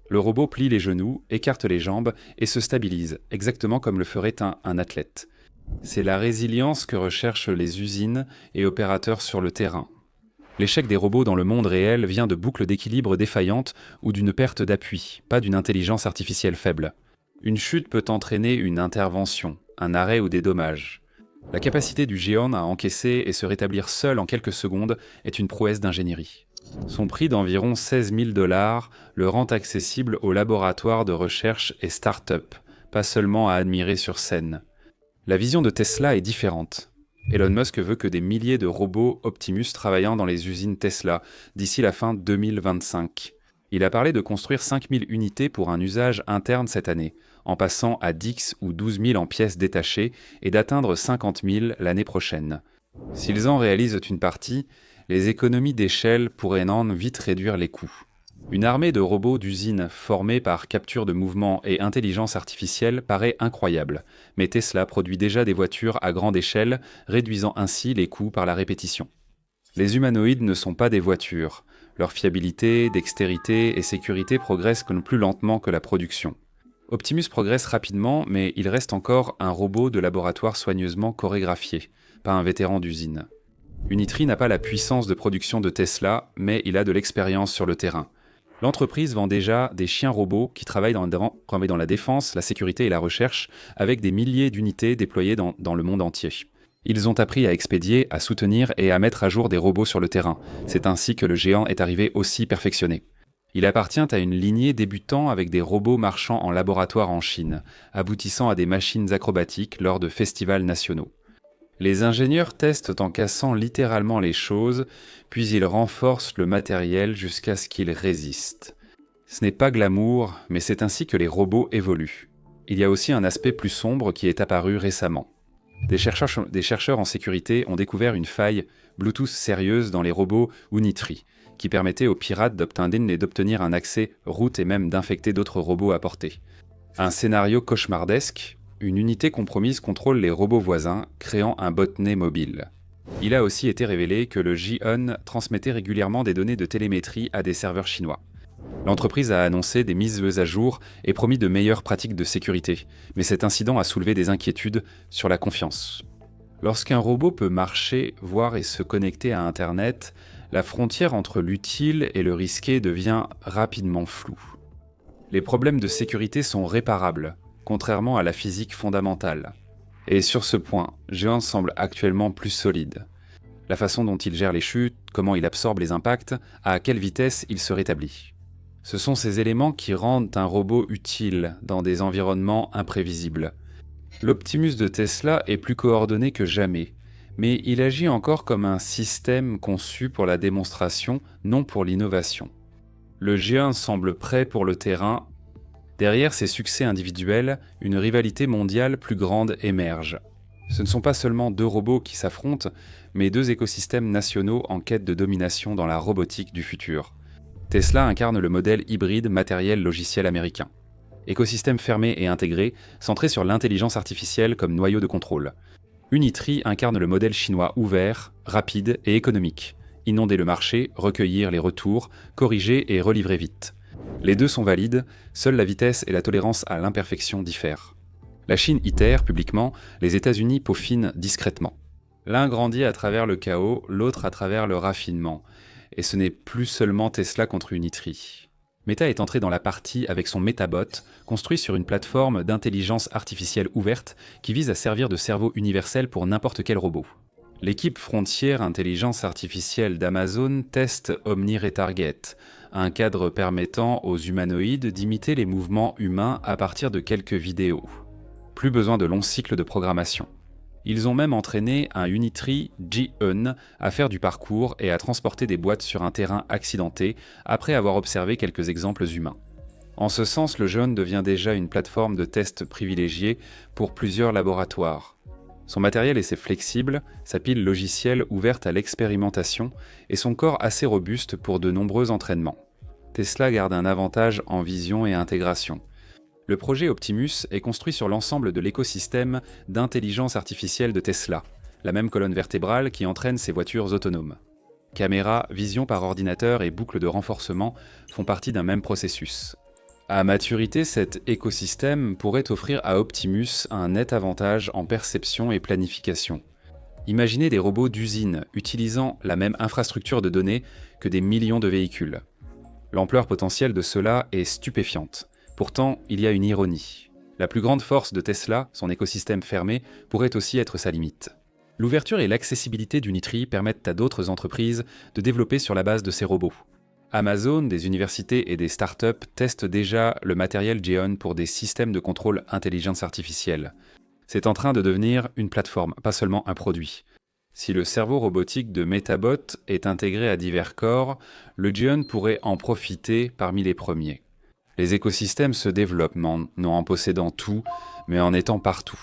Le robot plie les genoux, écarte les jambes et se stabilise, exactement comme le ferait un athlète. C'est la résilience que recherchent les usines et opérateurs sur le terrain. L'échec des robots dans le monde réel vient de boucles d'équilibre défaillantes ou d'une perte d'appui, pas d'une intelligence artificielle faible. Une chute peut entraîner une intervention, un arrêt ou des dommages. La capacité du Géon à encaisser et se rétablir seul en quelques secondes est une prouesse d'ingénierie. Son prix d'environ 16 000 $ le rend accessible aux laboratoires de recherche et start-up, pas seulement à admirer sur scène. La vision de Tesla est différente. Elon Musk veut que des milliers de robots Optimus travaillant dans les usines Tesla d'ici la fin 2025. Il a parlé de construire 5000 unités pour un usage interne cette année, en passant à 10 ou 12 000 en pièces détachées et d'atteindre 50 000 l'année prochaine. S'ils en réalisent une partie, les économies d'échelle pourraient vite réduire les coûts. Une armée de robots d'usine formés par capture de mouvement et intelligence artificielle paraît incroyable, mais Tesla produit déjà des voitures à grande échelle, réduisant ainsi les coûts par la répétition. Les humanoïdes ne sont pas des voitures. Leur fiabilité, dextérité et sécurité progressent plus lentement que la production. Optimus progresse rapidement, mais il reste encore un robot de laboratoire soigneusement chorégraphié, pas un vétéran d'usine. Unitree n'a pas la puissance de production de Tesla, mais il a de l'expérience sur le terrain. L'entreprise vend déjà des chiens robots qui travaillent dans la défense, la sécurité et la recherche, avec des milliers d'unités déployées dans le monde entier. Ils ont appris à expédier, à soutenir et à mettre à jour des robots sur le terrain. C'est ainsi que le géant est arrivé aussi perfectionné. Il appartient à une lignée débutant avec des robots marchant en laboratoire en Chine, aboutissant à des machines acrobatiques lors de festivals nationaux. Les ingénieurs testent en cassant littéralement les choses, puis ils renforcent le matériel jusqu'à ce qu'il résiste. Ce n'est pas glamour, mais c'est ainsi que les robots évoluent. Il y a aussi un aspect plus sombre qui est apparu récemment. Des chercheurs en sécurité ont découvert une faille Bluetooth sérieuse dans les robots Unitree, qui permettait aux pirates d'obtenir un accès route et même d'infecter d'autres robots à portée. Un scénario cauchemardesque. Une unité compromise contrôle les robots voisins, créant un botnet mobile. Il a aussi été révélé que le Jiun transmettait régulièrement des données de télémétrie à des serveurs chinois. L'entreprise a annoncé des mises à jour et promis de meilleures pratiques de sécurité, mais cet incident a soulevé des inquiétudes sur la confiance. Lorsqu'un robot peut marcher, voir et se connecter à Internet, la frontière entre l'utile et le risqué devient rapidement floue. Les problèmes de sécurité sont réparables, contrairement à la physique fondamentale. Et sur ce point, Géant semble actuellement plus solide. La façon dont il gère les chutes, comment il absorbe les impacts, à quelle vitesse il se rétablit. Ce sont ces éléments qui rendent un robot utile dans des environnements imprévisibles. L'Optimus de Tesla est plus coordonné que jamais, mais il agit encore comme un système conçu pour la démonstration, non pour l'innovation. Le Géant semble prêt pour le terrain. Derrière ces succès individuels, une rivalité mondiale plus grande émerge. Ce ne sont pas seulement deux robots qui s'affrontent, mais deux écosystèmes nationaux en quête de domination dans la robotique du futur. Tesla incarne le modèle hybride matériel-logiciel américain. Écosystème fermé et intégré, centré sur l'intelligence artificielle comme noyau de contrôle. Unitree incarne le modèle chinois ouvert, rapide et économique. Inonder le marché, recueillir les retours, corriger et relivrer vite. Les deux sont valides, seule la vitesse et la tolérance à l'imperfection diffèrent. La Chine itère publiquement, les États-Unis peaufinent discrètement. L'un grandit à travers le chaos, l'autre à travers le raffinement. Et ce n'est plus seulement Tesla contre Unitree. Meta est entré dans la partie avec son Metabot, construit sur une plateforme d'intelligence artificielle ouverte qui vise à servir de cerveau universel pour n'importe quel robot. L'équipe frontière intelligence artificielle d'Amazon teste Omni-Retarget, un cadre permettant aux humanoïdes d'imiter les mouvements humains à partir de quelques vidéos. Plus besoin de longs cycles de programmation. Ils ont même entraîné un Unitree Jiun à faire du parcours et à transporter des boîtes sur un terrain accidenté après avoir observé quelques exemples humains. En ce sens, le Jiun devient déjà une plateforme de test privilégiée pour plusieurs laboratoires. Son matériel est flexible, sa pile logicielle ouverte à l'expérimentation et son corps assez robuste pour de nombreux entraînements. Tesla garde un avantage en vision et intégration. Le projet Optimus est construit sur l'ensemble de l'écosystème d'intelligence artificielle de Tesla, la même colonne vertébrale qui entraîne ces voitures autonomes. Caméra, vision par ordinateur et boucle de renforcement font partie d'un même processus. À maturité, cet écosystème pourrait offrir à Optimus un net avantage en perception et planification. Imaginez des robots d'usine utilisant la même infrastructure de données que des millions de véhicules. L'ampleur potentielle de cela est stupéfiante. Pourtant, il y a une ironie. La plus grande force de Tesla, son écosystème fermé, pourrait aussi être sa limite. L'ouverture et l'accessibilité d'Unitree permettent à d'autres entreprises de développer sur la base de ces robots. Amazon, des universités et des startups testent déjà le matériel Jiun pour des systèmes de contrôle intelligence artificielle. C'est en train de devenir une plateforme, pas seulement un produit. Si le cerveau robotique de Metabot est intégré à divers corps, le Geon pourrait en profiter parmi les premiers. Les écosystèmes se développent, non en possédant tout, mais en étant partout.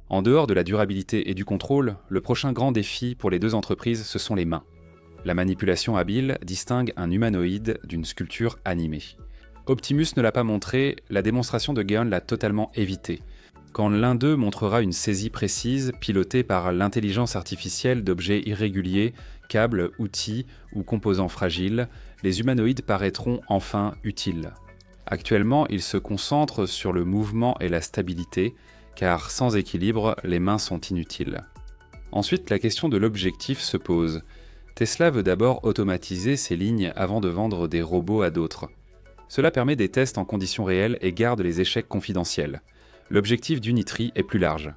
En dehors de la durabilité et du contrôle, le prochain grand défi pour les deux entreprises, ce sont les mains. La manipulation habile distingue un humanoïde d'une sculpture animée. Optimus ne l'a pas montré, la démonstration de Geon l'a totalement évité. Quand l'un d'eux montrera une saisie précise, pilotée par l'intelligence artificielle d'objets irréguliers, câbles, outils ou composants fragiles, les humanoïdes paraîtront enfin utiles. Actuellement, ils se concentrent sur le mouvement et la stabilité, car sans équilibre, les mains sont inutiles. Ensuite, la question de l'objectif se pose. Tesla veut d'abord automatiser ses lignes avant de vendre des robots à d'autres. Cela permet des tests en conditions réelles et garde les échecs confidentiels. L'objectif d'Unitree est plus large.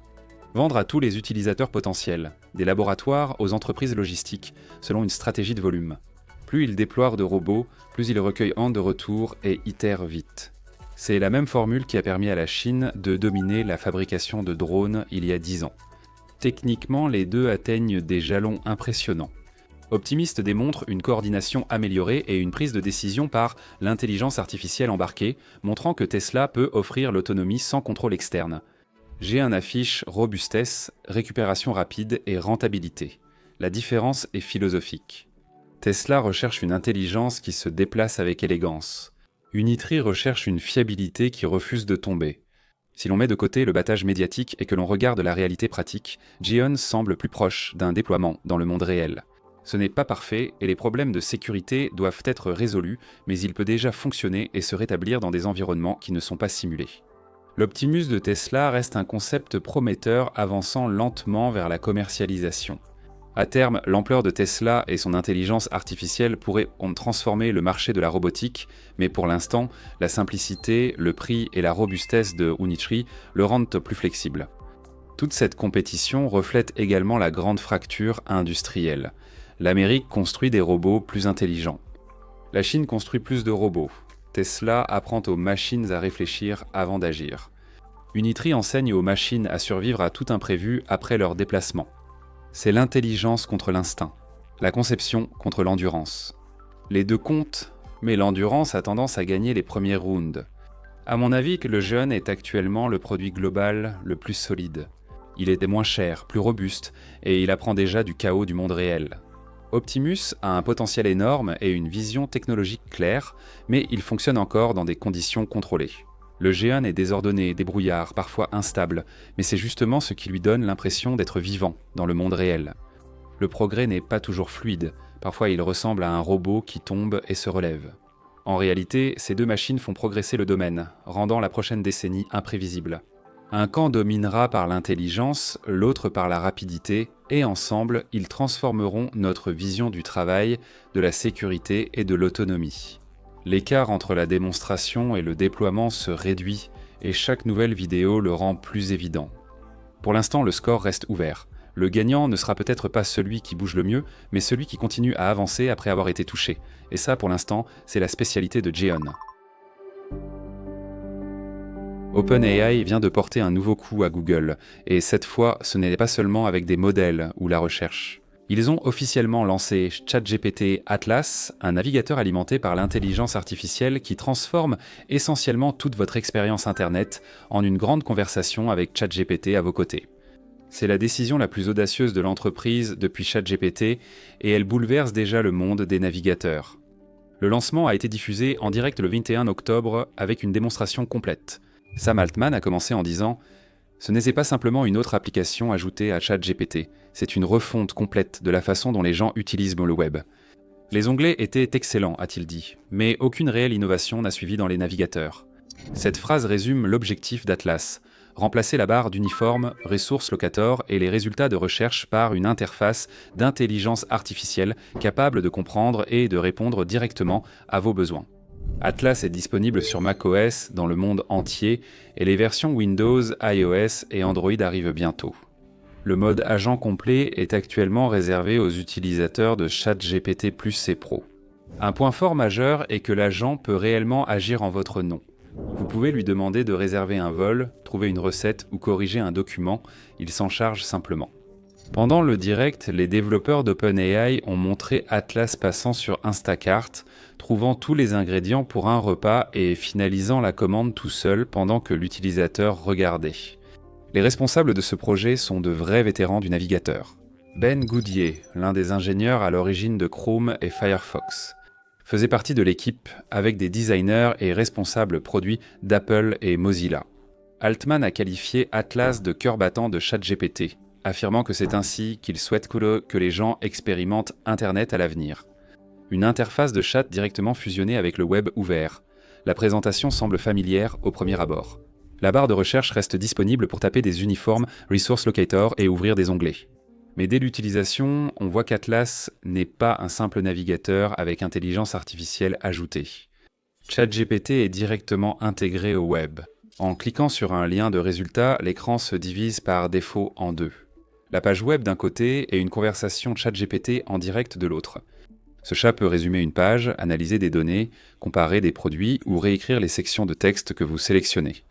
Vendre à tous les utilisateurs potentiels, des laboratoires aux entreprises logistiques, selon une stratégie de volume. Plus ils déploient de robots, plus ils recueillent de retour et itèrent vite. C'est la même formule qui a permis à la Chine de dominer la fabrication de drones il y a 10 ans. Techniquement, les deux atteignent des jalons impressionnants. Optimist démontre une coordination améliorée et une prise de décision par l'intelligence artificielle embarquée, montrant que Tesla peut offrir l'autonomie sans contrôle externe. G1 affiche robustesse, récupération rapide et rentabilité. La différence est philosophique. Tesla recherche une intelligence qui se déplace avec élégance. Unitree recherche une fiabilité qui refuse de tomber. Si l'on met de côté le battage médiatique et que l'on regarde la réalité pratique, Geon semble plus proche d'un déploiement dans le monde réel. Ce n'est pas parfait et les problèmes de sécurité doivent être résolus, mais il peut déjà fonctionner et se rétablir dans des environnements qui ne sont pas simulés. L'Optimus de Tesla reste un concept prometteur avançant lentement vers la commercialisation. À terme, l'ampleur de Tesla et son intelligence artificielle pourraient transformer le marché de la robotique, mais pour l'instant, la simplicité, le prix et la robustesse de Unitree le rendent plus flexible. Toute cette compétition reflète également la grande fracture industrielle. L'Amérique construit des robots plus intelligents. La Chine construit plus de robots. Tesla apprend aux machines à réfléchir avant d'agir. Unitree enseigne aux machines à survivre à tout imprévu après leur déplacement. C'est l'intelligence contre l'instinct, la conception contre l'endurance. Les deux comptent, mais l'endurance a tendance à gagner les premiers rounds. À mon avis, le Geon est actuellement le produit global le plus solide. Il est moins cher, plus robuste, et il apprend déjà du chaos du monde réel. Optimus a un potentiel énorme et une vision technologique claire, mais il fonctionne encore dans des conditions contrôlées. Le Geon est désordonné, débrouillard, parfois instable, mais c'est justement ce qui lui donne l'impression d'être vivant dans le monde réel. Le progrès n'est pas toujours fluide, parfois il ressemble à un robot qui tombe et se relève. En réalité, ces deux machines font progresser le domaine, rendant la prochaine décennie imprévisible. Un camp dominera par l'intelligence, l'autre par la rapidité, et ensemble, ils transformeront notre vision du travail, de la sécurité et de l'autonomie. L'écart entre la démonstration et le déploiement se réduit, et chaque nouvelle vidéo le rend plus évident. Pour l'instant, le score reste ouvert. Le gagnant ne sera peut-être pas celui qui bouge le mieux, mais celui qui continue à avancer après avoir été touché. Et ça, pour l'instant, c'est la spécialité de Geon. OpenAI vient de porter un nouveau coup à Google, et cette fois, ce n'est pas seulement avec des modèles ou la recherche. Ils ont officiellement lancé ChatGPT Atlas, un navigateur alimenté par l'intelligence artificielle qui transforme essentiellement toute votre expérience Internet en une grande conversation avec ChatGPT à vos côtés. C'est la décision la plus audacieuse de l'entreprise depuis ChatGPT, et elle bouleverse déjà le monde des navigateurs. Le lancement a été diffusé en direct le 21 octobre avec une démonstration complète. Sam Altman a commencé en disant « Ce n'est pas simplement une autre application ajoutée à ChatGPT, c'est une refonte complète de la façon dont les gens utilisent le web. » Les onglets étaient excellents, a-t-il dit, mais aucune réelle innovation n'a suivi dans les navigateurs. Cette phrase résume l'objectif d'Atlas, remplacer la barre d'uniforme, Resource Locator et les résultats de recherche par une interface d'intelligence artificielle capable de comprendre et de répondre directement à vos besoins. Atlas est disponible sur macOS dans le monde entier et les versions Windows, iOS et Android arrivent bientôt. Le mode agent complet est actuellement réservé aux utilisateurs de ChatGPT Plus et Pro. Un point fort majeur est que l'agent peut réellement agir en votre nom. Vous pouvez lui demander de réserver un vol, trouver une recette ou corriger un document, il s'en charge simplement. Pendant le direct, les développeurs d'OpenAI ont montré Atlas passant sur Instacart, trouvant tous les ingrédients pour un repas et finalisant la commande tout seul pendant que l'utilisateur regardait. Les responsables de ce projet sont de vrais vétérans du navigateur. Ben Goodier, l'un des ingénieurs à l'origine de Chrome et Firefox, faisait partie de l'équipe avec des designers et responsables produits d'Apple et Mozilla. Altman a qualifié Atlas de cœur battant de ChatGPT, affirmant que c'est ainsi qu'il souhaite que les gens expérimentent Internet à l'avenir. Une interface de chat directement fusionnée avec le web ouvert. La présentation semble familière au premier abord. La barre de recherche reste disponible pour taper des uniformes Resource Locator et ouvrir des onglets. Mais dès l'utilisation, on voit qu'Atlas n'est pas un simple navigateur avec intelligence artificielle ajoutée. ChatGPT est directement intégré au web. En cliquant sur un lien de résultat, l'écran se divise par défaut en deux. La page web d'un côté et une conversation ChatGPT en direct de l'autre. Ce chat peut résumer une page, analyser des données, comparer des produits ou réécrire les sections de texte que vous sélectionnez.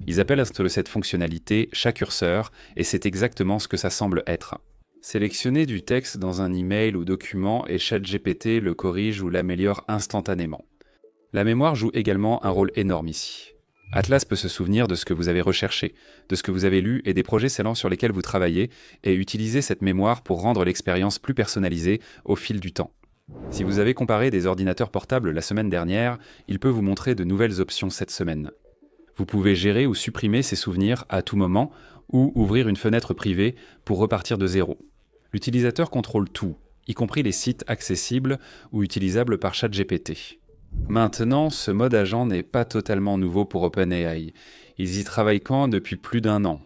Ils appellent cette fonctionnalité « chat curseur » et c'est exactement ce que ça semble être. Sélectionnez du texte dans un email ou document et ChatGPT le corrige ou l'améliore instantanément. La mémoire joue également un rôle énorme ici. Atlas peut se souvenir de ce que vous avez recherché, de ce que vous avez lu et des projets scellants sur lesquels vous travaillez et utiliser cette mémoire pour rendre l'expérience plus personnalisée au fil du temps. Si vous avez comparé des ordinateurs portables la semaine dernière, il peut vous montrer de nouvelles options cette semaine. Vous pouvez gérer ou supprimer ces souvenirs à tout moment ou ouvrir une fenêtre privée pour repartir de zéro. L'utilisateur contrôle tout, y compris les sites accessibles ou utilisables par ChatGPT. Maintenant, ce mode agent n'est pas totalement nouveau pour OpenAI. Ils y travaillent depuis plus d'1 an.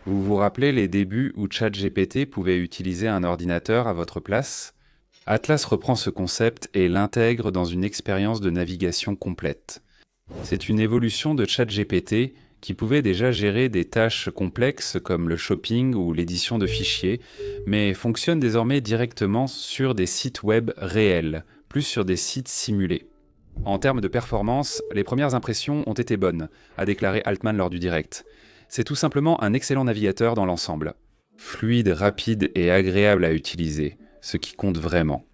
Vous vous rappelez les débuts où ChatGPT pouvait utiliser un ordinateur à votre place ? Atlas reprend ce concept et l'intègre dans une expérience de navigation complète. C'est une évolution de ChatGPT qui pouvait déjà gérer des tâches complexes comme le shopping ou l'édition de fichiers, mais fonctionne désormais directement sur des sites web réels, plus sur des sites simulés. En termes de performance, les premières impressions ont été bonnes, a déclaré Altman lors du direct. C'est tout simplement un excellent navigateur dans l'ensemble. Fluide, rapide et agréable à utiliser, ce qui compte vraiment.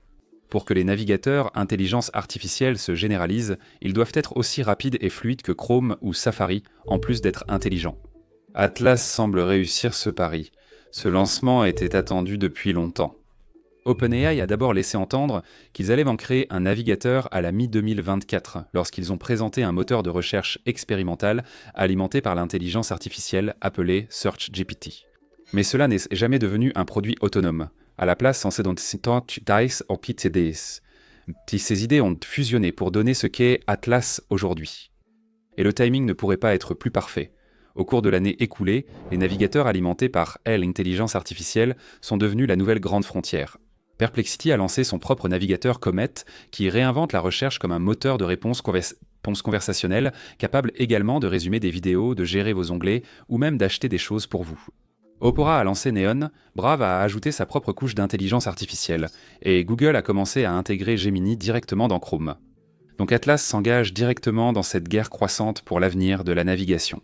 Pour que les navigateurs intelligence artificielle se généralisent, ils doivent être aussi rapides et fluides que Chrome ou Safari, en plus d'être intelligents. Atlas semble réussir ce pari. Ce lancement était attendu depuis longtemps. OpenAI a d'abord laissé entendre qu'ils allaient en créer un navigateur à la mi-2024, lorsqu'ils ont présenté un moteur de recherche expérimental alimenté par l'intelligence artificielle appelé SearchGPT. Mais cela n'est jamais devenu un produit autonome. À la place, on s'est donc DICE ou PTDs. Ces idées ont fusionné pour donner ce qu'est Atlas aujourd'hui. Et le timing ne pourrait pas être plus parfait. Au cours de l'année écoulée, les navigateurs alimentés par l'intelligence artificielle sont devenus la nouvelle grande frontière. Perplexity a lancé son propre navigateur Comet qui réinvente la recherche comme un moteur de réponse conversationnelle capable également de résumer des vidéos, de gérer vos onglets ou même d'acheter des choses pour vous. Opera a lancé Neon, Brave a ajouté sa propre couche d'intelligence artificielle, et Google a commencé à intégrer Gemini directement dans Chrome. Donc Atlas s'engage directement dans cette guerre croissante pour l'avenir de la navigation.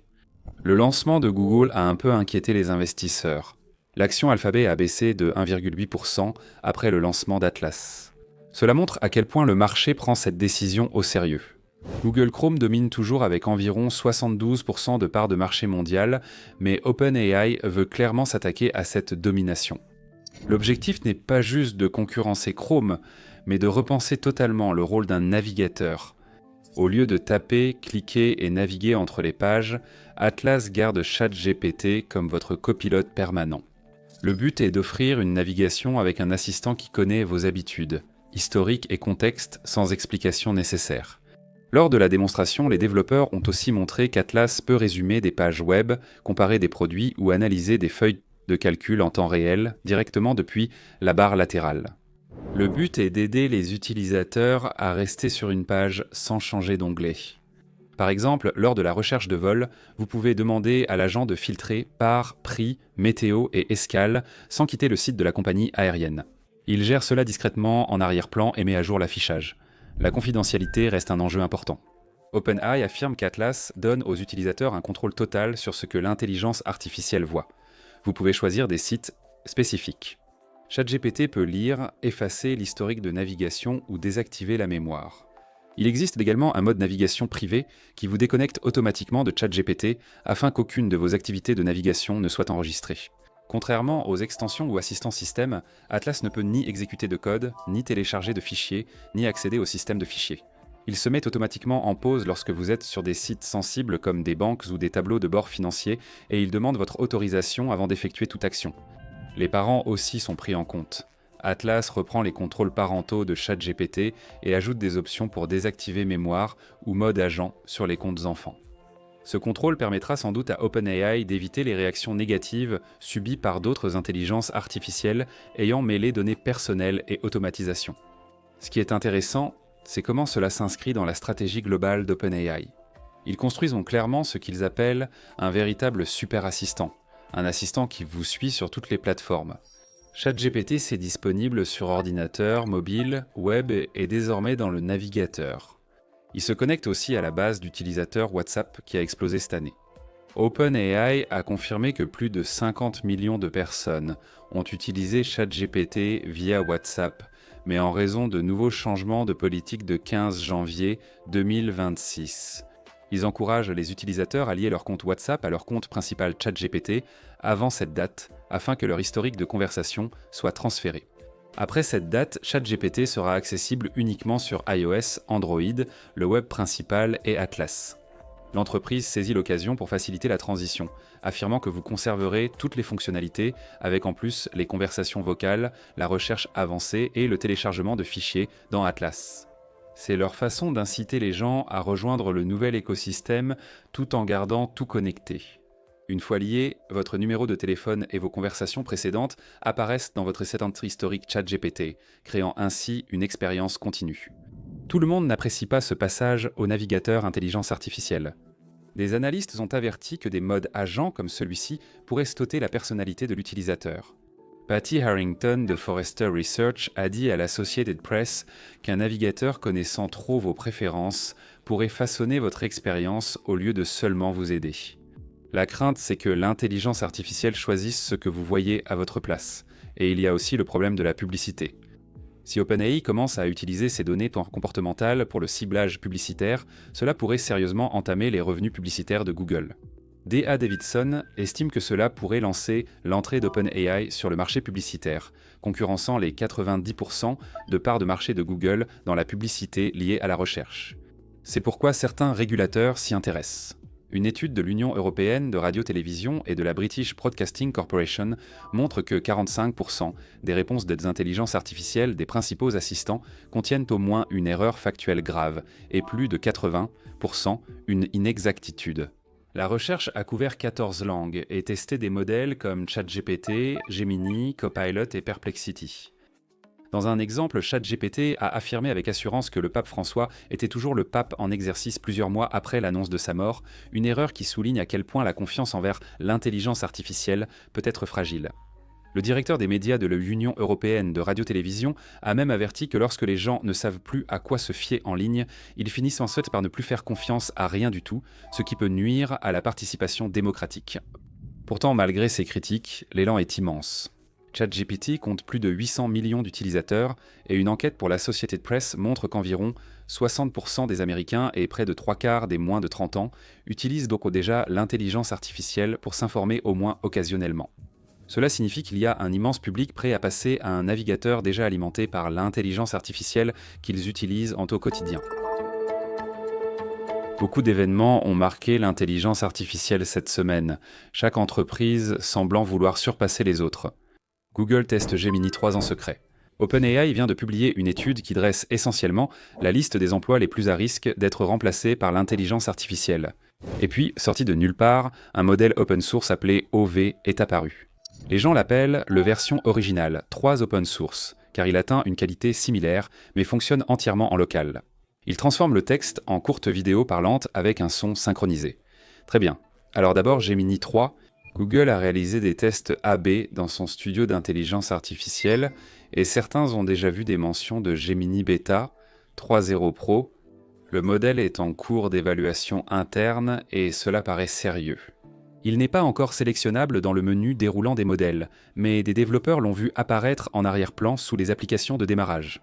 Le lancement de Google a un peu inquiété les investisseurs. L'action Alphabet a baissé de 1,8% après le lancement d'Atlas. Cela montre à quel point le marché prend cette décision au sérieux. Google Chrome domine toujours avec environ 72% de part de marché mondial, mais OpenAI veut clairement s'attaquer à cette domination. L'objectif n'est pas juste de concurrencer Chrome, mais de repenser totalement le rôle d'un navigateur. Au lieu de taper, cliquer et naviguer entre les pages, Atlas garde ChatGPT comme votre copilote permanent. Le but est d'offrir une navigation avec un assistant qui connaît vos habitudes, historique et contexte sans explication nécessaire. Lors de la démonstration, les développeurs ont aussi montré qu'Atlas peut résumer des pages web, comparer des produits ou analyser des feuilles de calcul en temps réel directement depuis la barre latérale. Le but est d'aider les utilisateurs à rester sur une page sans changer d'onglet. Par exemple, lors de la recherche de vol, vous pouvez demander à l'agent de filtrer par, prix, météo et escale sans quitter le site de la compagnie aérienne. Il gère cela discrètement en arrière-plan et met à jour l'affichage. La confidentialité reste un enjeu important. OpenAI affirme qu'Atlas donne aux utilisateurs un contrôle total sur ce que l'intelligence artificielle voit. Vous pouvez choisir des sites Spécifique. ChatGPT peut lire, effacer l'historique de navigation ou désactiver la mémoire. Il existe également un mode navigation privé qui vous déconnecte automatiquement de ChatGPT afin qu'aucune de vos activités de navigation ne soit enregistrée. Contrairement aux extensions ou assistants système, Atlas ne peut ni exécuter de code, ni télécharger de fichiers, ni accéder au système de fichiers. Il se met automatiquement en pause lorsque vous êtes sur des sites sensibles comme des banques ou des tableaux de bord financiers et il demande votre autorisation avant d'effectuer toute action. Les parents aussi sont pris en compte. Atlas reprend les contrôles parentaux de ChatGPT et ajoute des options pour désactiver mémoire ou mode agent sur les comptes enfants. Ce contrôle permettra sans doute à OpenAI d'éviter les réactions négatives subies par d'autres intelligences artificielles ayant mêlé données personnelles et automatisation. Ce qui est intéressant, c'est comment cela s'inscrit dans la stratégie globale d'OpenAI. Ils construisent donc clairement ce qu'ils appellent un véritable super assistant, un assistant qui vous suit sur toutes les plateformes. ChatGPT, c'est disponible sur ordinateur, mobile, web et désormais dans le navigateur. Il se connecte aussi à la base d'utilisateurs WhatsApp qui a explosé cette année. OpenAI a confirmé que plus de 50 millions de personnes ont utilisé ChatGPT via WhatsApp, mais en raison de nouveaux changements de politique de 15 janvier 2026. Ils encouragent les utilisateurs à lier leur compte WhatsApp à leur compte principal ChatGPT avant cette date, afin que leur historique de conversation soit transféré. Après cette date, ChatGPT sera accessible uniquement sur iOS, Android, le web principal et Atlas. L'entreprise saisit l'occasion pour faciliter la transition, affirmant que vous conserverez toutes les fonctionnalités, avec en plus les conversations vocales, la recherche avancée et le téléchargement de fichiers dans Atlas. C'est leur façon d'inciter les gens à rejoindre le nouvel écosystème tout en gardant tout connecté. Une fois liés, votre numéro de téléphone et vos conversations précédentes apparaissent dans votre récente historique ChatGPT, créant ainsi une expérience continue. Tout le monde n'apprécie pas ce passage au navigateur intelligence artificielle. Des analystes ont averti que des modes agents comme celui-ci pourraient stopper la personnalité de l'utilisateur. Patty Harrington de Forrester Research a dit à l'Associated Press qu'un navigateur connaissant trop vos préférences pourrait façonner votre expérience au lieu de seulement vous aider. La crainte, c'est que l'intelligence artificielle choisisse ce que vous voyez à votre place. Et il y a aussi le problème de la publicité. Si OpenAI commence à utiliser ces données comportementales pour le ciblage publicitaire, cela pourrait sérieusement entamer les revenus publicitaires de Google. D.A. Davidson estime que cela pourrait lancer l'entrée d'OpenAI sur le marché publicitaire, concurrençant les 90% de parts de marché de Google dans la publicité liée à la recherche. C'est pourquoi certains régulateurs s'y intéressent. Une étude de l'Union européenne de radio-télévision et de la British Broadcasting Corporation montre que 45% des réponses des intelligences artificielles des principaux assistants contiennent au moins une erreur factuelle grave et plus de 80% une inexactitude. La recherche a couvert 14 langues et testé des modèles comme ChatGPT, Gemini, Copilot et Perplexity. Dans un exemple, ChatGPT a affirmé avec assurance que le pape François était toujours le pape en exercice plusieurs mois après l'annonce de sa mort, une erreur qui souligne à quel point la confiance envers l'intelligence artificielle peut être fragile. Le directeur des médias de l'Union européenne de radio-télévision a même averti que lorsque les gens ne savent plus à quoi se fier en ligne, ils finissent en fait par ne plus faire confiance à rien du tout, ce qui peut nuire à la participation démocratique. Pourtant, malgré ces critiques, l'élan est immense. ChatGPT compte plus de 800 millions d'utilisateurs et une enquête pour la Associated Press montre qu'environ 60% des Américains et près de 3/4 des moins de 30 ans utilisent donc déjà l'intelligence artificielle pour s'informer au moins occasionnellement. Cela signifie qu'il y a un immense public prêt à passer à un navigateur déjà alimenté par l'intelligence artificielle qu'ils utilisent au quotidien. Beaucoup d'événements ont marqué l'intelligence artificielle cette semaine, chaque entreprise semblant vouloir surpasser les autres. Google teste Gemini 3 en secret. OpenAI vient de publier une étude qui dresse essentiellement la liste des emplois les plus à risque d'être remplacés par l'intelligence artificielle. Et puis, sorti de nulle part, un modèle open source appelé OV est apparu. Les gens l'appellent le version originale, 3 open source, car il atteint une qualité similaire, mais fonctionne entièrement en local. Il transforme le texte en courte vidéo parlante avec un son synchronisé. Très bien. Alors d'abord, Gemini 3. Google a réalisé des tests A/B dans son studio d'intelligence artificielle et certains ont déjà vu des mentions de Gemini Beta 3.0 Pro. Le modèle est en cours d'évaluation interne et cela paraît sérieux. Il n'est pas encore sélectionnable dans le menu déroulant des modèles, mais des développeurs l'ont vu apparaître en arrière-plan sous les applications de démarrage.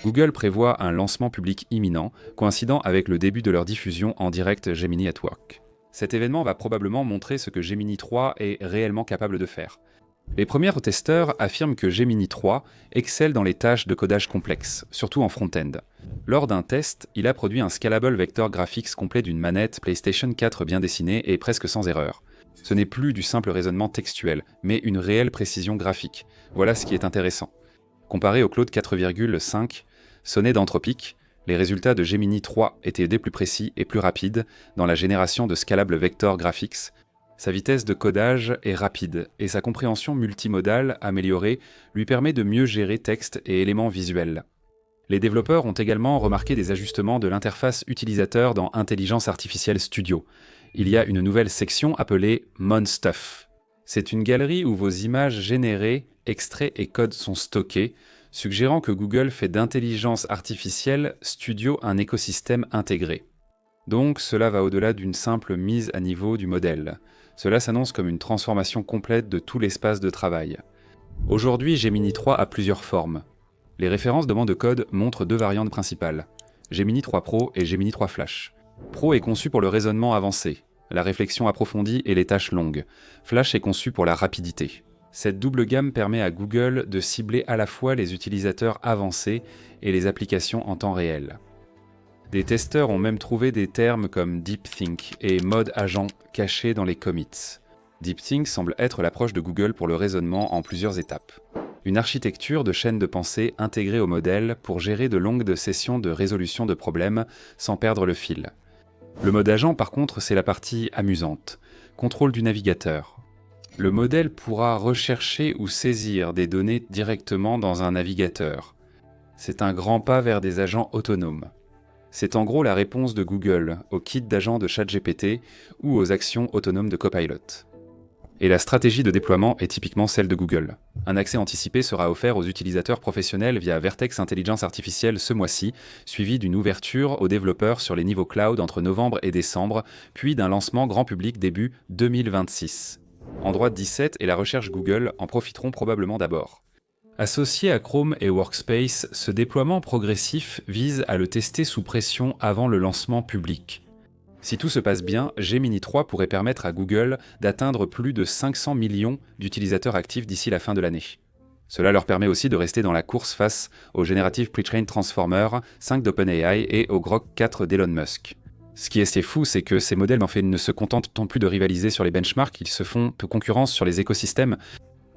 Google prévoit un lancement public imminent, coïncidant avec le début de leur diffusion en direct Gemini at Work. Cet événement va probablement montrer ce que Gemini 3 est réellement capable de faire. Les premiers testeurs affirment que Gemini 3 excelle dans les tâches de codage complexes, surtout en front-end. Lors d'un test, il a produit un Scalable Vector Graphics complet d'une manette PlayStation 4 bien dessinée et presque sans erreur. Ce n'est plus du simple raisonnement textuel, mais une réelle précision graphique. Voilà ce qui est intéressant. Comparé au Claude 4,5, sonné d'Anthropic, les résultats de Gemini 3 étaient des plus précis et plus rapides dans la génération de Scalable Vector Graphics. Sa vitesse de codage est rapide et sa compréhension multimodale améliorée lui permet de mieux gérer texte et éléments visuels. Les développeurs ont également remarqué des ajustements de l'interface utilisateur dans Intelligence Artificielle Studio. Il y a une nouvelle section appelée MonStuff. C'est une galerie où vos images générées, extraits et codes sont stockés, suggérant que Google fait d'intelligence artificielle Studio un écosystème intégré. Donc cela va au-delà d'une simple mise à niveau du modèle. Cela s'annonce comme une transformation complète de tout l'espace de travail. Aujourd'hui, Gemini 3 a plusieurs formes. Les références de bancs de code montrent deux variantes principales, Gemini 3 Pro et Gemini 3 Flash. Pro est conçu pour le raisonnement avancé, la réflexion approfondie et les tâches longues. Flash est conçu pour la rapidité. Cette double gamme permet à Google de cibler à la fois les utilisateurs avancés et les applications en temps réel. Des testeurs ont même trouvé des termes comme DeepThink et mode agent cachés dans les commits. DeepThink semble être l'approche de Google pour le raisonnement en plusieurs étapes. Une architecture de chaîne de pensée intégrée au modèle pour gérer de longues sessions de résolution de problèmes sans perdre le fil. Le mode agent, par contre, c'est la partie amusante. Contrôle du navigateur. Le modèle pourra rechercher ou saisir des données directement dans un navigateur. C'est un grand pas vers des agents autonomes. C'est en gros la réponse de Google au kit d'agents de ChatGPT ou aux actions autonomes de Copilot. Et la stratégie de déploiement est typiquement celle de Google. Un accès anticipé sera offert aux utilisateurs professionnels via Vertex Intelligence Artificielle ce mois-ci, suivi d'une ouverture aux développeurs sur les niveaux cloud entre novembre et décembre, puis d'un lancement grand public début 2026. Android 17 et la recherche Google en profiteront probablement d'abord. Associé à Chrome et Workspace, ce déploiement progressif vise à le tester sous pression avant le lancement public. Si tout se passe bien, Gemini 3 pourrait permettre à Google d'atteindre plus de 500 millions d'utilisateurs actifs d'ici la fin de l'année. Cela leur permet aussi de rester dans la course face au Generative Pre-trained Transformer 5 d'OpenAI et au Grok 4 d'Elon Musk. Ce qui est assez fou, c'est que ces modèles en fait ne se contentent tant plus de rivaliser sur les benchmarks, ils se font peu concurrence sur les écosystèmes.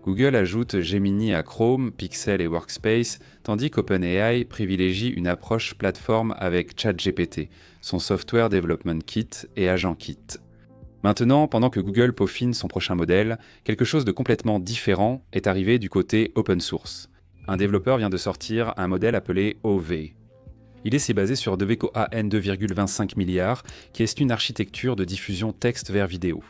Google ajoute Gemini à Chrome, Pixel et Workspace, tandis qu'OpenAI privilégie une approche plateforme avec ChatGPT, son Software Development Kit et Agent Kit. Maintenant, pendant que Google peaufine son prochain modèle, quelque chose de complètement différent est arrivé du côté open source. Un développeur vient de sortir un modèle appelé OV. Il est basé sur Deveco AN 2,25 milliards, qui est une architecture de diffusion texte vers vidéo.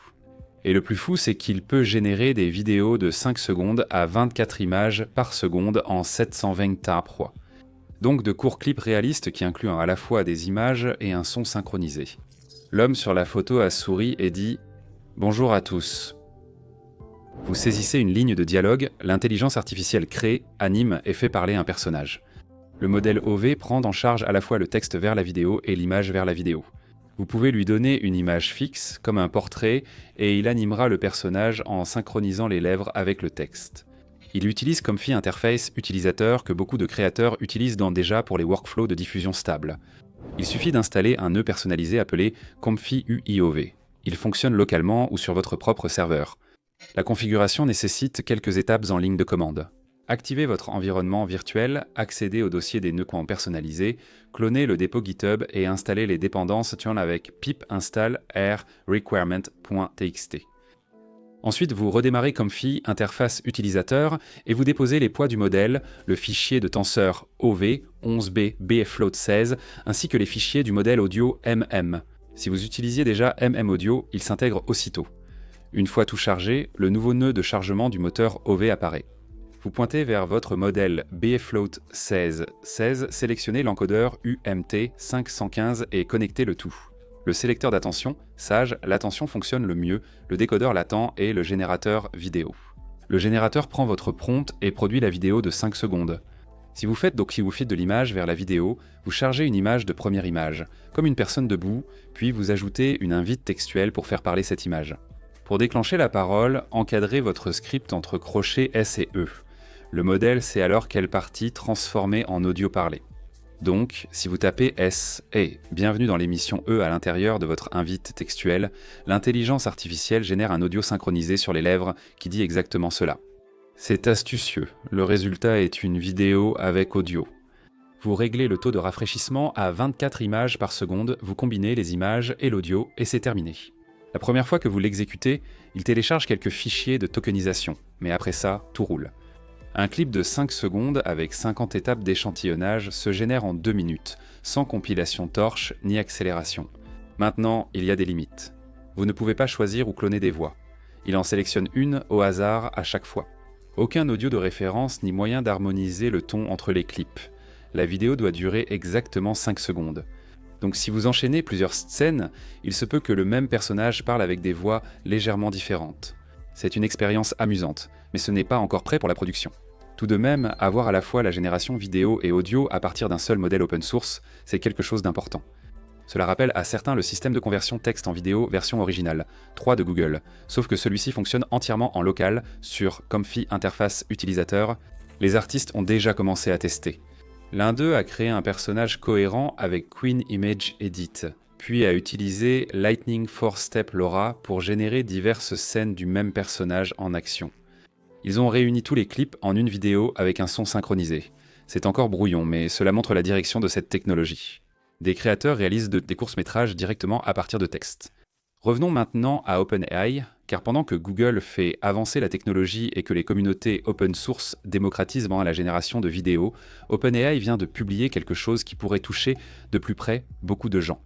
Et le plus fou, c'est qu'il peut générer des vidéos de 5 secondes à 24 images par seconde en 720 p. Donc de courts clips réalistes qui incluent à la fois des images et un son synchronisé. L'homme sur la photo a souri et dit « Bonjour à tous ». Vous saisissez une ligne de dialogue, l'intelligence artificielle crée, anime et fait parler un personnage. Le modèle OV prend en charge à la fois le texte vers la vidéo et l'image vers la vidéo. Vous pouvez lui donner une image fixe, comme un portrait, et il animera le personnage en synchronisant les lèvres avec le texte. Il utilise Comfy Interface utilisateur que beaucoup de créateurs utilisent déjà pour les workflows de diffusion stable. Il suffit d'installer un nœud personnalisé appelé Comfy UIOV. Il fonctionne localement ou sur votre propre serveur. La configuration nécessite quelques étapes en ligne de commande. Activez votre environnement virtuel, accédez au dossier des nœuds personnalisés, clonez le dépôt GitHub et installez les dépendances avec pip install r requirement.txt. Ensuite, vous redémarrez Comfy interface utilisateur et vous déposez les poids du modèle, le fichier de tenseur OV 11B bfloat16 ainsi que les fichiers du modèle audio MM. Si vous utilisiez déjà MM Audio, il s'intègre aussitôt. Une fois tout chargé, le nouveau nœud de chargement du moteur OV apparaît. Vous pointez vers votre modèle bfloat16, sélectionnez l'encodeur UMT 515 et connectez le tout. Le sélecteur d'attention, Sage, l'attention fonctionne le mieux, le décodeur l'attend et le générateur vidéo. Le générateur prend votre prompt et produit la vidéo de 5 secondes. Si vous faites DocuFeed de l'image vers la vidéo, vous chargez une image de première image, comme une personne debout, puis vous ajoutez une invite textuelle pour faire parler cette image. Pour déclencher la parole, encadrez votre script entre crochets S et E. Le modèle sait alors quelle partie transformer en audio parlé. Donc, si vous tapez S et bienvenue dans l'émission E à l'intérieur de votre invite textuelle, l'intelligence artificielle génère un audio synchronisé sur les lèvres qui dit exactement cela. C'est astucieux, le résultat est une vidéo avec audio. Vous réglez le taux de rafraîchissement à 24 images par seconde, vous combinez les images et l'audio et c'est terminé. La première fois que vous l'exécutez, il télécharge quelques fichiers de tokenisation, mais après ça, tout roule. Un clip de 5 secondes avec 50 étapes d'échantillonnage se génère en 2 minutes, sans compilation torche ni accélération. Maintenant, il y a des limites. Vous ne pouvez pas choisir ou cloner des voix. Il en sélectionne une au hasard à chaque fois. Aucun audio de référence ni moyen d'harmoniser le ton entre les clips. La vidéo doit durer exactement 5 secondes. Donc si vous enchaînez plusieurs scènes, il se peut que le même personnage parle avec des voix légèrement différentes. C'est une expérience amusante, mais ce n'est pas encore prêt pour la production. Tout de même, avoir à la fois la génération vidéo et audio à partir d'un seul modèle open source, c'est quelque chose d'important. Cela rappelle à certains le système de conversion texte en vidéo version originale, 3 de Google, sauf que celui-ci fonctionne entièrement en local sur Comfy Interface Utilisateur. Les artistes ont déjà commencé à tester. L'un d'eux a créé un personnage cohérent avec Queen Image Edit, puis a utilisé Lightning 4-Step LoRa pour générer diverses scènes du même personnage en action. Ils ont réuni tous les clips en une vidéo avec un son synchronisé. C'est encore brouillon, mais cela montre la direction de cette technologie. Des créateurs réalisent des courts-métrages directement à partir de texte. Revenons maintenant à OpenAI, car pendant que Google fait avancer la technologie et que les communautés open source démocratisent la génération de vidéos, OpenAI vient de publier quelque chose qui pourrait toucher de plus près beaucoup de gens.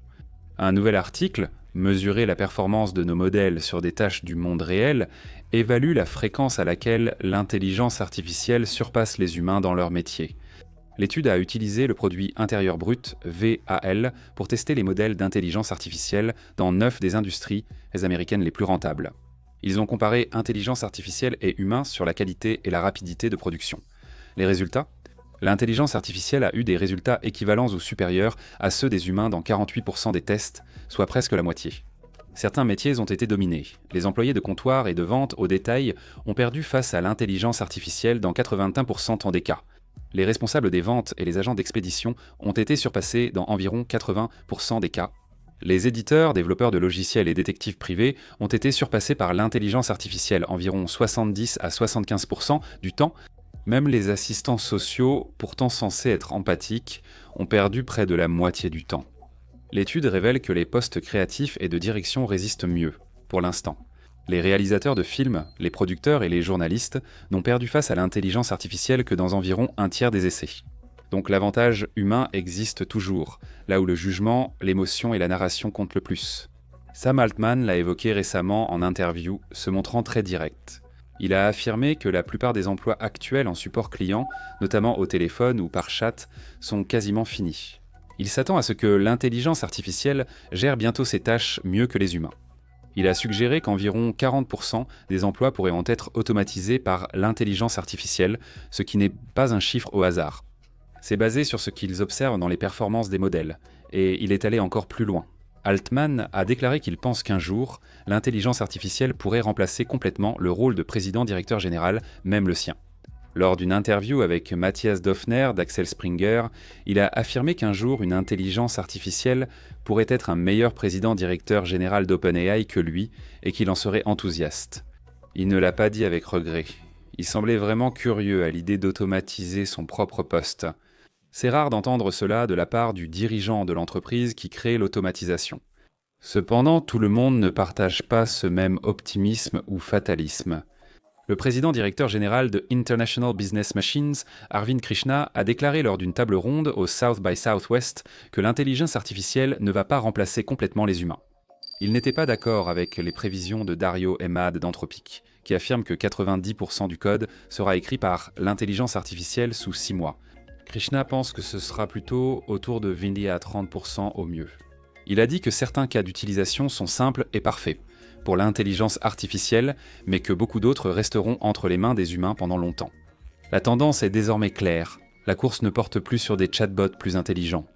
Un nouvel article, Mesurer la performance de nos modèles sur des tâches du monde réel, évalue la fréquence à laquelle l'intelligence artificielle surpasse les humains dans leur métier. L'étude a utilisé le produit intérieur brut, VAL, pour tester les modèles d'intelligence artificielle dans 9 des industries américaines les plus rentables. Ils ont comparé intelligence artificielle et humain sur la qualité et la rapidité de production. Les résultats ? L'intelligence artificielle a eu des résultats équivalents ou supérieurs à ceux des humains dans 48% des tests, soit presque la moitié. Certains métiers ont été dominés. Les employés de comptoir et de vente au détail ont perdu face à l'intelligence artificielle dans 81% des cas. Les responsables des ventes et les agents d'expédition ont été surpassés dans environ 80% des cas. Les éditeurs, développeurs de logiciels et détectives privés ont été surpassés par l'intelligence artificielle environ 70 à 75% du temps. Même les assistants sociaux, pourtant censés être empathiques, ont perdu près de la moitié du temps. L'étude révèle que les postes créatifs et de direction résistent mieux, pour l'instant. Les réalisateurs de films, les producteurs et les journalistes n'ont perdu face à l'intelligence artificielle que dans environ un tiers des essais. Donc l'avantage humain existe toujours, là où le jugement, l'émotion et la narration comptent le plus. Sam Altman l'a évoqué récemment en interview, se montrant très direct. Il a affirmé que la plupart des emplois actuels en support client, notamment au téléphone ou par chat, sont quasiment finis. Il s'attend à ce que l'intelligence artificielle gère bientôt ces tâches mieux que les humains. Il a suggéré qu'environ 40% des emplois pourraient en être automatisés par l'intelligence artificielle, ce qui n'est pas un chiffre au hasard. C'est basé sur ce qu'ils observent dans les performances des modèles, et il est allé encore plus loin. Altman a déclaré qu'il pense qu'un jour, l'intelligence artificielle pourrait remplacer complètement le rôle de président-directeur général, même le sien. Lors d'une interview avec Matthias Döpfner d'Axel Springer, il a affirmé qu'un jour, une intelligence artificielle pourrait être un meilleur président-directeur général d'OpenAI que lui et qu'il en serait enthousiaste. Il ne l'a pas dit avec regret. Il semblait vraiment curieux à l'idée d'automatiser son propre poste. C'est rare d'entendre cela de la part du dirigeant de l'entreprise qui crée l'automatisation. Cependant, tout le monde ne partage pas ce même optimisme ou fatalisme. Le président-directeur général de International Business Machines, Arvind Krishna, a déclaré lors d'une table ronde au South by Southwest que l'intelligence artificielle ne va pas remplacer complètement les humains. Il n'était pas d'accord avec les prévisions de Dario Emad d'Anthropic, qui affirme que 90% du code sera écrit par l'intelligence artificielle sous 6 mois. Krishna pense que ce sera plutôt autour de 20 à 30% au mieux. Il a dit que certains cas d'utilisation sont simples et parfaits pour l'intelligence artificielle, mais que beaucoup d'autres resteront entre les mains des humains pendant longtemps. La tendance est désormais claire, la course ne porte plus sur des chatbots plus intelligents.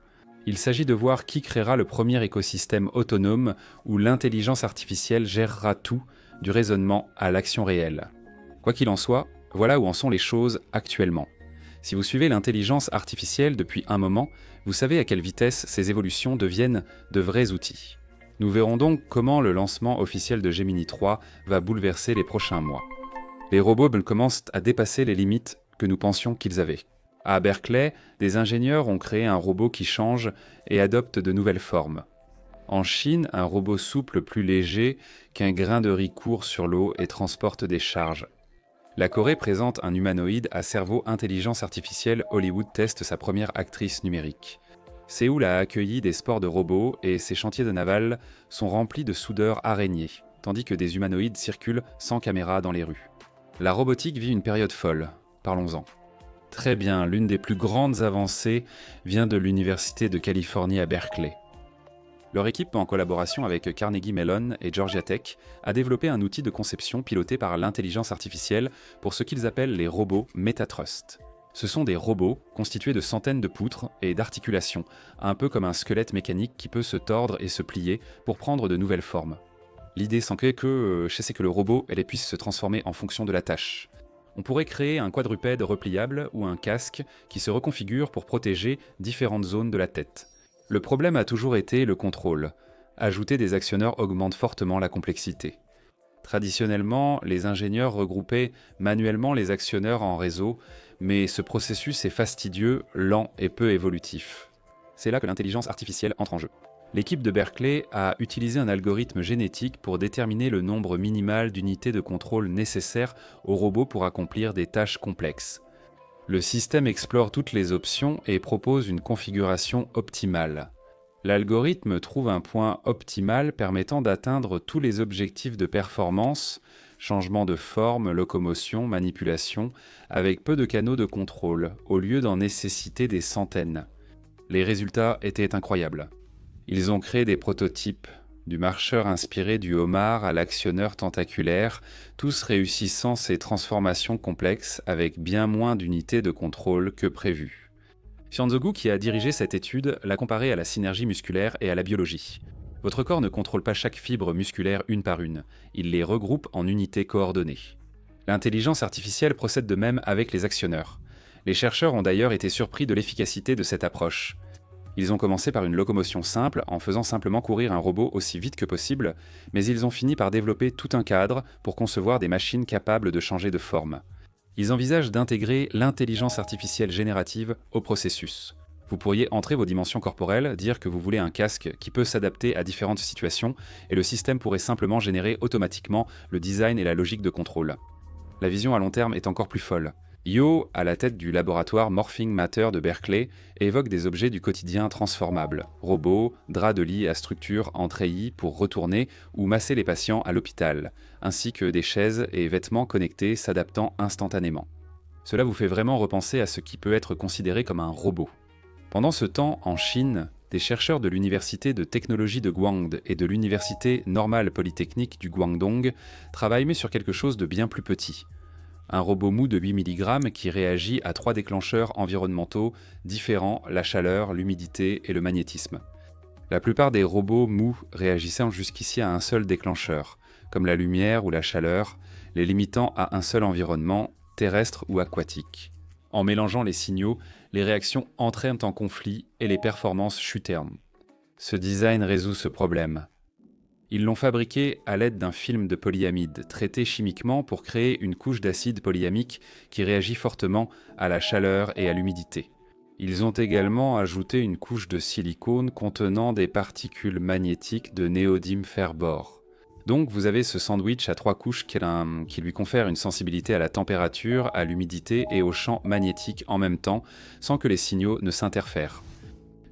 Il s'agit de voir qui créera le premier écosystème autonome où l'intelligence artificielle gérera tout, du raisonnement à l'action réelle. Quoi qu'il en soit, voilà où en sont les choses actuellement. Si vous suivez l'intelligence artificielle depuis un moment, vous savez à quelle vitesse ces évolutions deviennent de vrais outils. Nous verrons donc comment le lancement officiel de Gemini 3 va bouleverser les prochains mois. Les robots commencent à dépasser les limites que nous pensions qu'ils avaient. À Berkeley, des ingénieurs ont créé un robot qui change et adopte de nouvelles formes. En Chine, un robot souple plus léger qu'un grain de riz court sur l'eau et transporte des charges. La Corée présente un humanoïde à cerveau intelligence artificielle. Hollywood teste sa première actrice numérique. Séoul a accueilli des sports de robots et ses chantiers de navals sont remplis de soudeurs araignées, tandis que des humanoïdes circulent sans caméra dans les rues. La robotique vit une période folle. Parlons-en. Très bien, l'une des plus grandes avancées vient de l'Université de Californie à Berkeley. Leur équipe, en collaboration avec Carnegie Mellon et Georgia Tech, a développé un outil de conception piloté par l'intelligence artificielle pour ce qu'ils appellent les robots Metatrust. Ce sont des robots constitués de centaines de poutres et d'articulations, un peu comme un squelette mécanique qui peut se tordre et se plier pour prendre de nouvelles formes. L'idée c'est que le robot puisse se transformer en fonction de la tâche. On pourrait créer un quadrupède repliable ou un casque qui se reconfigure pour protéger différentes zones de la tête. Le problème a toujours été le contrôle. Ajouter des actionneurs augmente fortement la complexité. Traditionnellement, les ingénieurs regroupaient manuellement les actionneurs en réseau, mais ce processus est fastidieux, lent et peu évolutif. C'est là que l'intelligence artificielle entre en jeu. L'équipe de Berkeley a utilisé un algorithme génétique pour déterminer le nombre minimal d'unités de contrôle nécessaires au robot pour accomplir des tâches complexes. Le système explore toutes les options et propose une configuration optimale. L'algorithme trouve un point optimal permettant d'atteindre tous les objectifs de performance, changement de forme, locomotion, manipulation, avec peu de canaux de contrôle, au lieu d'en nécessiter des centaines. Les résultats étaient incroyables. Ils ont créé des prototypes, du marcheur inspiré du homard à l'actionneur tentaculaire, tous réussissant ces transformations complexes avec bien moins d'unités de contrôle que prévu. Xianzogou, qui a dirigé cette étude, l'a comparé à la synergie musculaire et à la biologie. Votre corps ne contrôle pas chaque fibre musculaire une par une, il les regroupe en unités coordonnées. L'intelligence artificielle procède de même avec les actionneurs. Les chercheurs ont d'ailleurs été surpris de l'efficacité de cette approche. Ils ont commencé par une locomotion simple en faisant simplement courir un robot aussi vite que possible, mais ils ont fini par développer tout un cadre pour concevoir des machines capables de changer de forme. Ils envisagent d'intégrer l'intelligence artificielle générative au processus. Vous pourriez entrer vos dimensions corporelles, dire que vous voulez un casque qui peut s'adapter à différentes situations, et le système pourrait simplement générer automatiquement le design et la logique de contrôle. La vision à long terme est encore plus folle. Yo, à la tête du laboratoire Morphing Matter de Berkeley, évoque des objets du quotidien transformables, robots, draps de lit à structure en treillis pour retourner ou masser les patients à l'hôpital, ainsi que des chaises et vêtements connectés s'adaptant instantanément. Cela vous fait vraiment repenser à ce qui peut être considéré comme un robot. Pendant ce temps, en Chine, des chercheurs de l'université de technologie de Guangdong et de l'université normale polytechnique du Guangdong travaillent sur quelque chose de bien plus petit. Un robot mou de 8 mg qui réagit à 3 déclencheurs environnementaux différents, la chaleur, l'humidité et le magnétisme. La plupart des robots mous réagissaient jusqu'ici à un seul déclencheur, comme la lumière ou la chaleur, les limitant à un seul environnement, terrestre ou aquatique. En mélangeant les signaux, les réactions entraînent en conflit et les performances chutèrent. Ce design résout ce problème. Ils l'ont fabriqué à l'aide d'un film de polyamide, traité chimiquement pour créer une couche d'acide polyamique qui réagit fortement à la chaleur et à l'humidité. Ils ont également ajouté une couche de silicone contenant des particules magnétiques de néodyme fer-bore. Donc vous avez ce sandwich à 3 couches qui lui confère une sensibilité à la température, à l'humidité et au champ magnétique en même temps, sans que les signaux ne s'interfèrent.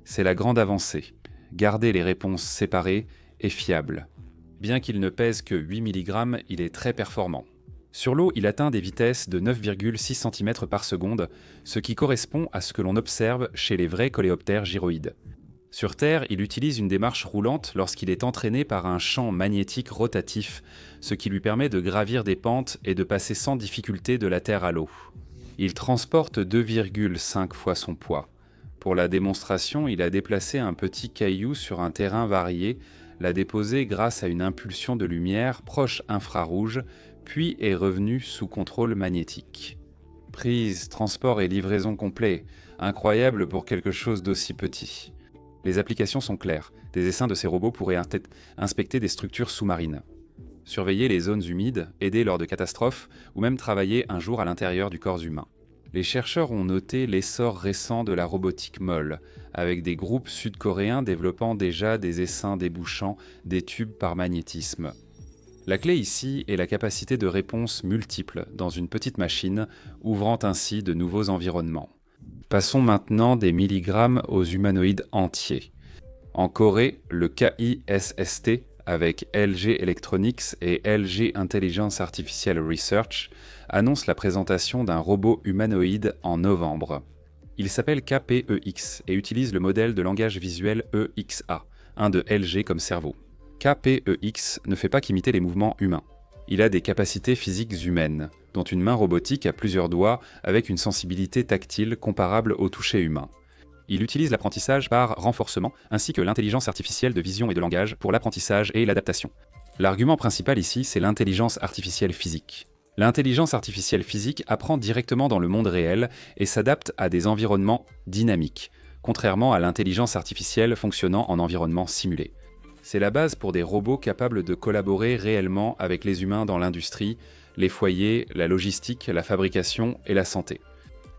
C'est la grande avancée. Garder les réponses séparées est fiable. Bien qu'il ne pèse que 8 mg, il est très performant. Sur l'eau, il atteint des vitesses de 9,6 cm par seconde, ce qui correspond à ce que l'on observe chez les vrais coléoptères gyroïdes. Sur Terre, il utilise une démarche roulante lorsqu'il est entraîné par un champ magnétique rotatif, ce qui lui permet de gravir des pentes et de passer sans difficulté de la Terre à l'eau. Il transporte 2,5 fois son poids. Pour la démonstration, il a déplacé un petit caillou sur un terrain varié, l'a déposé grâce à une impulsion de lumière proche infrarouge, puis est revenu sous contrôle magnétique. Prise, transport et livraison complet, incroyable pour quelque chose d'aussi petit. Les applications sont claires. Des essaims de ces robots pourraient inspecter des structures sous-marines, surveiller les zones humides, aider lors de catastrophes ou même travailler un jour à l'intérieur du corps humain. Les chercheurs ont noté l'essor récent de la robotique molle, avec des groupes sud-coréens développant déjà des essaims débouchant des tubes par magnétisme. La clé ici est la capacité de réponse multiple dans une petite machine, ouvrant ainsi de nouveaux environnements. Passons maintenant des milligrammes aux humanoïdes entiers. En Corée, le KISST, avec LG Electronics et LG Intelligence Artificial Research, annonce la présentation d'un robot humanoïde en novembre. Il s'appelle KPEX et utilise le modèle de langage visuel EXA, un de LG comme cerveau. KPEX ne fait pas qu'imiter les mouvements humains. Il a des capacités physiques humaines, dont une main robotique à plusieurs doigts avec une sensibilité tactile comparable au toucher humain. Il utilise l'apprentissage par renforcement ainsi que l'intelligence artificielle de vision et de langage pour l'apprentissage et l'adaptation. L'argument principal ici, c'est l'intelligence artificielle physique. L'intelligence artificielle physique apprend directement dans le monde réel et s'adapte à des environnements dynamiques, contrairement à l'intelligence artificielle fonctionnant en environnement simulé. C'est la base pour des robots capables de collaborer réellement avec les humains dans l'industrie, les foyers, la logistique, la fabrication et la santé.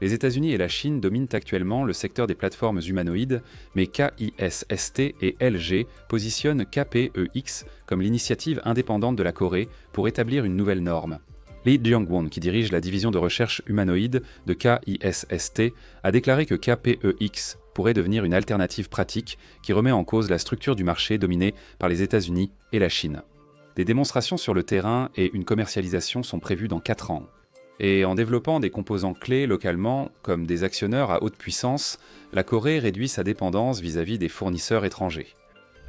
Les États-Unis et la Chine dominent actuellement le secteur des plateformes humanoïdes, mais KISST et LG positionnent KPEX comme l'initiative indépendante de la Corée pour établir une nouvelle norme. Lee Jung-won, qui dirige la division de recherche humanoïde de KISST, a déclaré que KPEX pourrait devenir une alternative pratique qui remet en cause la structure du marché dominée par les États-Unis et la Chine. Des démonstrations sur le terrain et une commercialisation sont prévues dans 4 ans. Et en développant des composants clés localement, comme des actionneurs à haute puissance, la Corée réduit sa dépendance vis-à-vis des fournisseurs étrangers.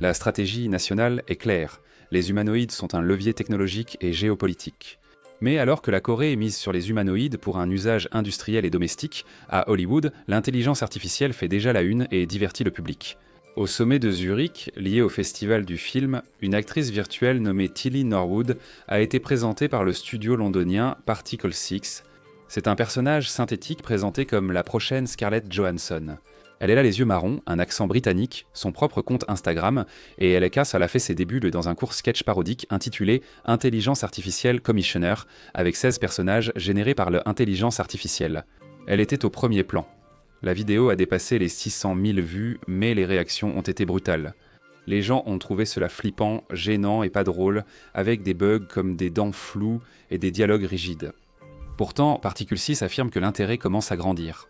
La stratégie nationale est claire, les humanoïdes sont un levier technologique et géopolitique. Mais alors que la Corée est mise sur les humanoïdes pour un usage industriel et domestique, à Hollywood, l'intelligence artificielle fait déjà la une et divertit le public. Au sommet de Zurich, lié au festival du film, une actrice virtuelle nommée Tilly Norwood a été présentée par le studio londonien Particle 6. C'est un personnage synthétique présenté comme la prochaine Scarlett Johansson. Elle est là les yeux marrons, un accent britannique, son propre compte Instagram, et elle a fait ses débuts dans un court sketch parodique intitulé Intelligence Artificielle Commissioner, avec 16 personnages générés par l'intelligence artificielle. Elle était au premier plan. La vidéo a dépassé les 600 000 vues, mais les réactions ont été brutales. Les gens ont trouvé cela flippant, gênant et pas drôle, avec des bugs comme des dents floues et des dialogues rigides. Pourtant, Particle 6 affirme que l'intérêt commence à grandir.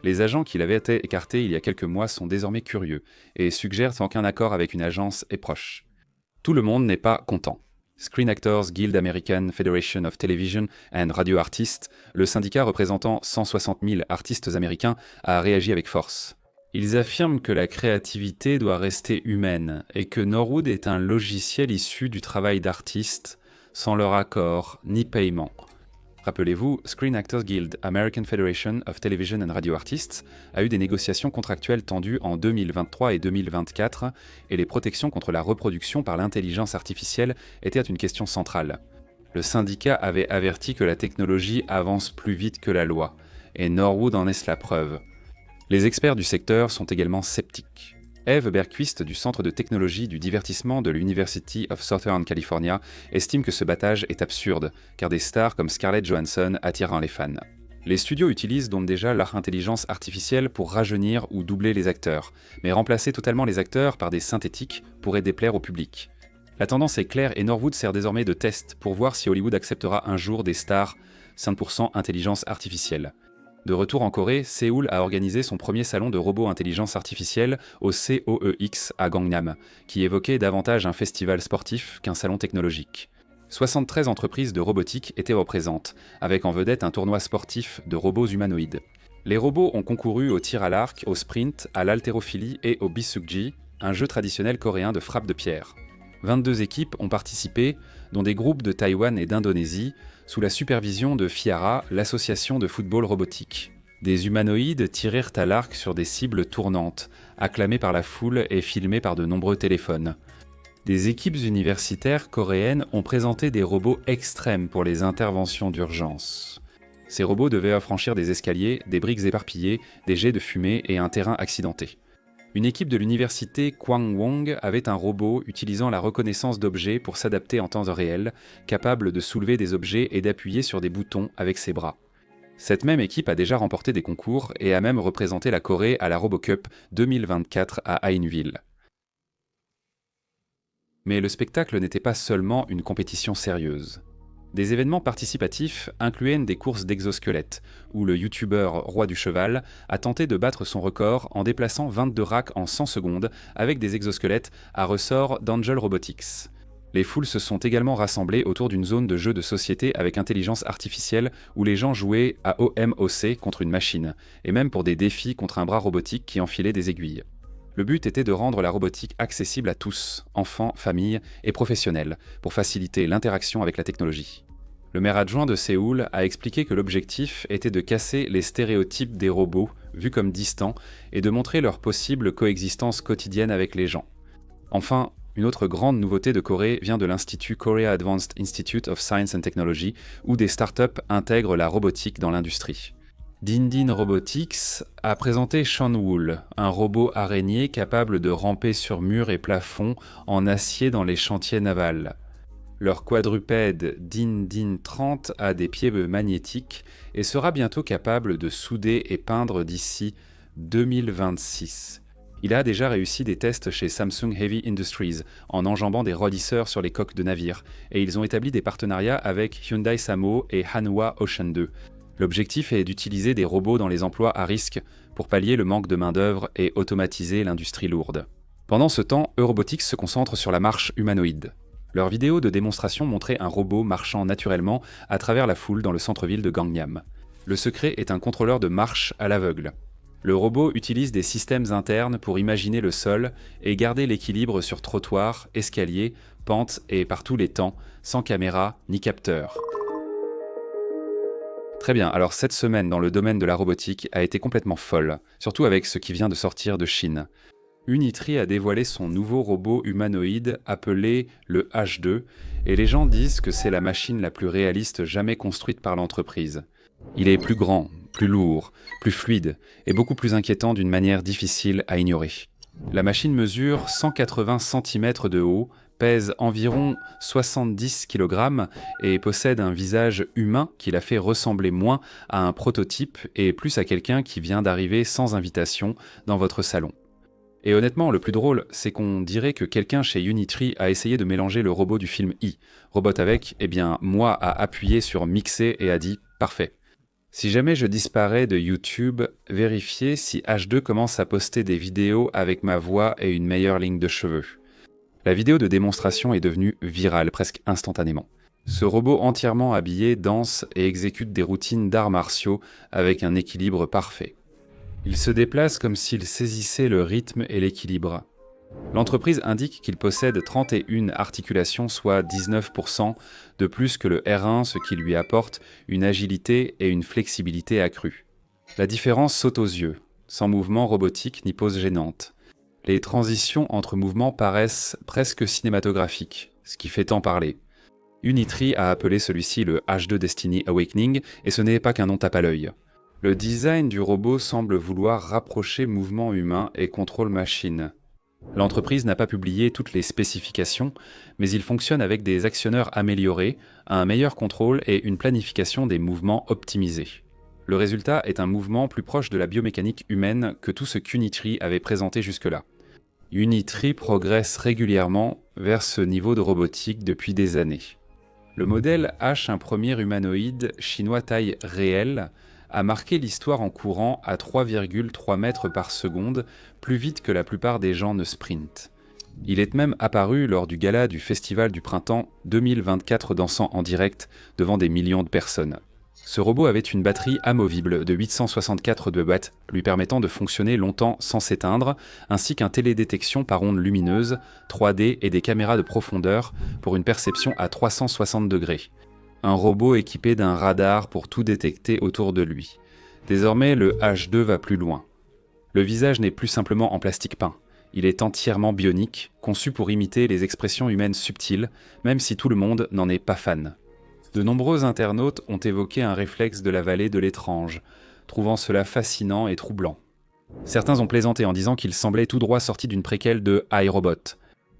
Les agents qui l'avaient été écartés il y a quelques mois sont désormais curieux et suggèrent qu'un accord avec une agence est proche. Tout le monde n'est pas content. Screen Actors Guild American Federation of Television and Radio Artists, le syndicat représentant 160 000 artistes américains, a réagi avec force. Ils affirment que la créativité doit rester humaine et que Norwood est un logiciel issu du travail d'artistes, sans leur accord ni paiement. Rappelez-vous, Screen Actors Guild American Federation of Television and Radio Artists a eu des négociations contractuelles tendues en 2023 et 2024 et les protections contre la reproduction par l'intelligence artificielle étaient une question centrale. Le syndicat avait averti que la technologie avance plus vite que la loi, et Norwood en est la preuve. Les experts du secteur sont également sceptiques. Eve Bergquist du Centre de technologie du divertissement de l'University of Southern California estime que ce battage est absurde, car des stars comme Scarlett Johansson attirent les fans. Les studios utilisent donc déjà leur intelligence artificielle pour rajeunir ou doubler les acteurs, mais remplacer totalement les acteurs par des synthétiques pourrait déplaire au public. La tendance est claire et Norwood sert désormais de test pour voir si Hollywood acceptera un jour des stars 100% intelligence artificielle. De retour en Corée, Séoul a organisé son premier salon de robots intelligence artificielle au COEX à Gangnam, qui évoquait davantage un festival sportif qu'un salon technologique. 73 entreprises de robotique étaient représentées, avec en vedette un tournoi sportif de robots humanoïdes. Les robots ont concouru au tir à l'arc, au sprint, à l'haltérophilie et au bisugji, un jeu traditionnel coréen de frappe de pierre. 22 équipes ont participé, dont des groupes de Taïwan et d'Indonésie, sous la supervision de FIARA, l'association de football robotique. Des humanoïdes tirèrent à l'arc sur des cibles tournantes, acclamés par la foule et filmés par de nombreux téléphones. Des équipes universitaires coréennes ont présenté des robots extrêmes pour les interventions d'urgence. Ces robots devaient affranchir des escaliers, des briques éparpillées, des jets de fumée et un terrain accidenté. Une équipe de l'université Kwangwon avait un robot utilisant la reconnaissance d'objets pour s'adapter en temps réel, capable de soulever des objets et d'appuyer sur des boutons avec ses bras. Cette même équipe a déjà remporté des concours et a même représenté la Corée à la RoboCup 2024 à Hainville. Mais le spectacle n'était pas seulement une compétition sérieuse. Des événements participatifs incluaient des courses d'exosquelettes, où le youtubeur Roi du Cheval a tenté de battre son record en déplaçant 22 racks en 100 secondes avec des exosquelettes à ressort d'Angel Robotics. Les foules se sont également rassemblées autour d'une zone de jeu de société avec intelligence artificielle où les gens jouaient à OMOC contre une machine, et même pour des défis contre un bras robotique qui enfilait des aiguilles. Le but était de rendre la robotique accessible à tous, enfants, familles et professionnels, pour faciliter l'interaction avec la technologie. Le maire adjoint de Séoul a expliqué que l'objectif était de casser les stéréotypes des robots, vus comme distants, et de montrer leur possible coexistence quotidienne avec les gens. Enfin, une autre grande nouveauté de Corée vient de l'Institut Korea Advanced Institute of Science and Technology, où des startups intègrent la robotique dans l'industrie. Dindin Robotics a présenté Shonwool, un robot araignée capable de ramper sur murs et plafonds en acier dans les chantiers navals. Leur quadrupède Dindin 30 a des pieds magnétiques et sera bientôt capable de souder et peindre d'ici 2026. Il a déjà réussi des tests chez Samsung Heavy Industries en enjambant des rollisseurs sur les coques de navires, et ils ont établi des partenariats avec Hyundai Samo et Hanwha Ocean 2. L'objectif est d'utiliser des robots dans les emplois à risque pour pallier le manque de main-d'œuvre et automatiser l'industrie lourde. Pendant ce temps, Eurobotics se concentre sur la marche humanoïde. Leur vidéo de démonstration montrait un robot marchant naturellement à travers la foule dans le centre-ville de Gangnam. Le secret est un contrôleur de marche à l'aveugle. Le robot utilise des systèmes internes pour imaginer le sol et garder l'équilibre sur trottoirs, escaliers, pentes et par tous les temps, sans caméra ni capteur. Très bien, alors cette semaine dans le domaine de la robotique a été complètement folle, surtout avec ce qui vient de sortir de Chine. Unitree a dévoilé son nouveau robot humanoïde appelé le H2, et les gens disent que c'est la machine la plus réaliste jamais construite par l'entreprise. Il est plus grand, plus lourd, plus fluide, et beaucoup plus inquiétant d'une manière difficile à ignorer. La machine mesure 180 cm de haut, pèse environ 70 kg et possède un visage humain qui la fait ressembler moins à un prototype et plus à quelqu'un qui vient d'arriver sans invitation dans votre salon. Et honnêtement, le plus drôle, c'est qu'on dirait que quelqu'un chez Unitree a essayé de mélanger le robot du film Robot avec, moi a appuyé sur mixer et a dit « parfait ». Si jamais je disparais de YouTube, vérifiez si H2 commence à poster des vidéos avec ma voix et une meilleure ligne de cheveux. La vidéo de démonstration est devenue virale presque instantanément. Ce robot entièrement habillé danse et exécute des routines d'arts martiaux avec un équilibre parfait. Il se déplace comme s'il saisissait le rythme et l'équilibre. L'entreprise indique qu'il possède 31 articulations, soit 19% de plus que le R1, ce qui lui apporte une agilité et une flexibilité accrues. La différence saute aux yeux, sans mouvement robotique ni pose gênante. Les transitions entre mouvements paraissent presque cinématographiques, ce qui fait tant parler. Unitree a appelé celui-ci le H2 Destiny Awakening, et ce n'est pas qu'un nom tape à l'œil. Le design du robot semble vouloir rapprocher mouvement humain et contrôle machine. L'entreprise n'a pas publié toutes les spécifications, mais il fonctionne avec des actionneurs améliorés, un meilleur contrôle et une planification des mouvements optimisés. Le résultat est un mouvement plus proche de la biomécanique humaine que tout ce qu'Unitree avait présenté jusque-là. Unitree progresse régulièrement vers ce niveau de robotique depuis des années. Le modèle H, un premier humanoïde chinois taille réelle, a marqué l'histoire en courant à 3,3 mètres par seconde, plus vite que la plupart des gens ne sprintent. Il est même apparu lors du gala du Festival du Printemps 2024 dansant en direct devant des millions de personnes. Ce robot avait une batterie amovible de 864 de watts, lui permettant de fonctionner longtemps sans s'éteindre, ainsi qu'un télédétection par ondes lumineuses, 3D et des caméras de profondeur pour une perception à 360 degrés. Un robot équipé d'un radar pour tout détecter autour de lui. Désormais, le H2 va plus loin. Le visage n'est plus simplement en plastique peint. Il est entièrement bionique, conçu pour imiter les expressions humaines subtiles, même si tout le monde n'en est pas fan. De nombreux internautes ont évoqué un réflexe de la vallée de l'étrange, trouvant cela fascinant et troublant. Certains ont plaisanté en disant qu'il semblait tout droit sorti d'une préquelle de iRobot.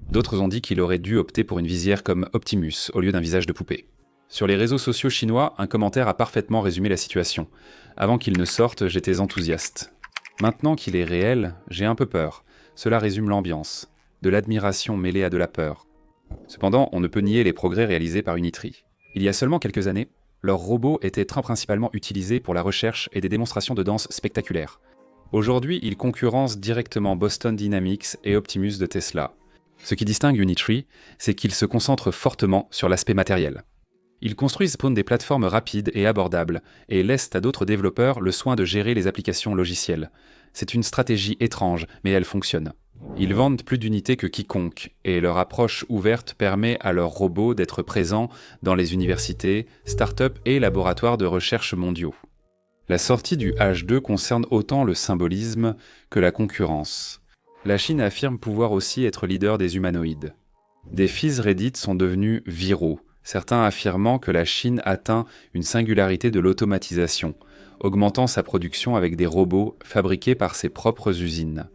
D'autres ont dit qu'il aurait dû opter pour une visière comme Optimus au lieu d'un visage de poupée. Sur les réseaux sociaux chinois, un commentaire a parfaitement résumé la situation. Avant qu'il ne sorte, j'étais enthousiaste. Maintenant qu'il est réel, j'ai un peu peur. Cela résume l'ambiance. De l'admiration mêlée à de la peur. Cependant, on ne peut nier les progrès réalisés par Unitree. Il y a seulement quelques années, leurs robots étaient principalement utilisés pour la recherche et des démonstrations de danse spectaculaires. Aujourd'hui, ils concurrencent directement Boston Dynamics et Optimus de Tesla. Ce qui distingue Unitree, c'est qu'ils se concentrent fortement sur l'aspect matériel. Ils construisent pour des plateformes rapides et abordables, et laissent à d'autres développeurs le soin de gérer les applications logicielles. C'est une stratégie étrange, mais elle fonctionne. Ils vendent plus d'unités que quiconque, et leur approche ouverte permet à leurs robots d'être présents dans les universités, startups et laboratoires de recherche mondiaux. La sortie du H2 concerne autant le symbolisme que la concurrence. La Chine affirme pouvoir aussi être leader des humanoïdes. Des fils Reddit sont devenus viraux, certains affirmant que la Chine atteint une singularité de l'automatisation, augmentant sa production avec des robots fabriqués par ses propres usines.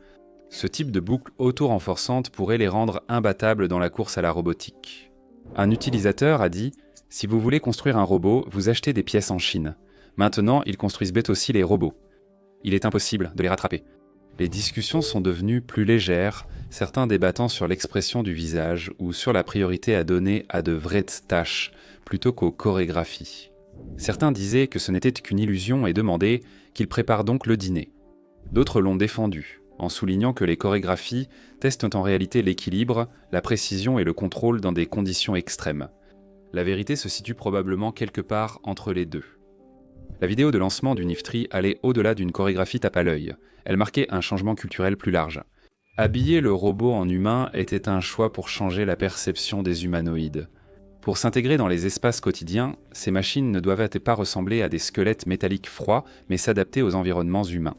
Ce type de boucle auto-renforçante pourrait les rendre imbattables dans la course à la robotique. Un utilisateur a dit « Si vous voulez construire un robot, vous achetez des pièces en Chine. Maintenant, ils construisent bête aussi les robots. Il est impossible de les rattraper. » Les discussions sont devenues plus légères, certains débattant sur l'expression du visage ou sur la priorité à donner à de vraies tâches plutôt qu'aux chorégraphies. Certains disaient que ce n'était qu'une illusion et demandaient qu'ils préparent donc le dîner. D'autres l'ont défendu, en soulignant que les chorégraphies testent en réalité l'équilibre, la précision et le contrôle dans des conditions extrêmes. La vérité se situe probablement quelque part entre les deux. La vidéo de lancement du Unitree allait au-delà d'une chorégraphie tape à l'œil. Elle marquait un changement culturel plus large. Habiller le robot en humain était un choix pour changer la perception des humanoïdes. Pour s'intégrer dans les espaces quotidiens, ces machines ne doivent pas ressembler à des squelettes métalliques froids, mais s'adapter aux environnements humains.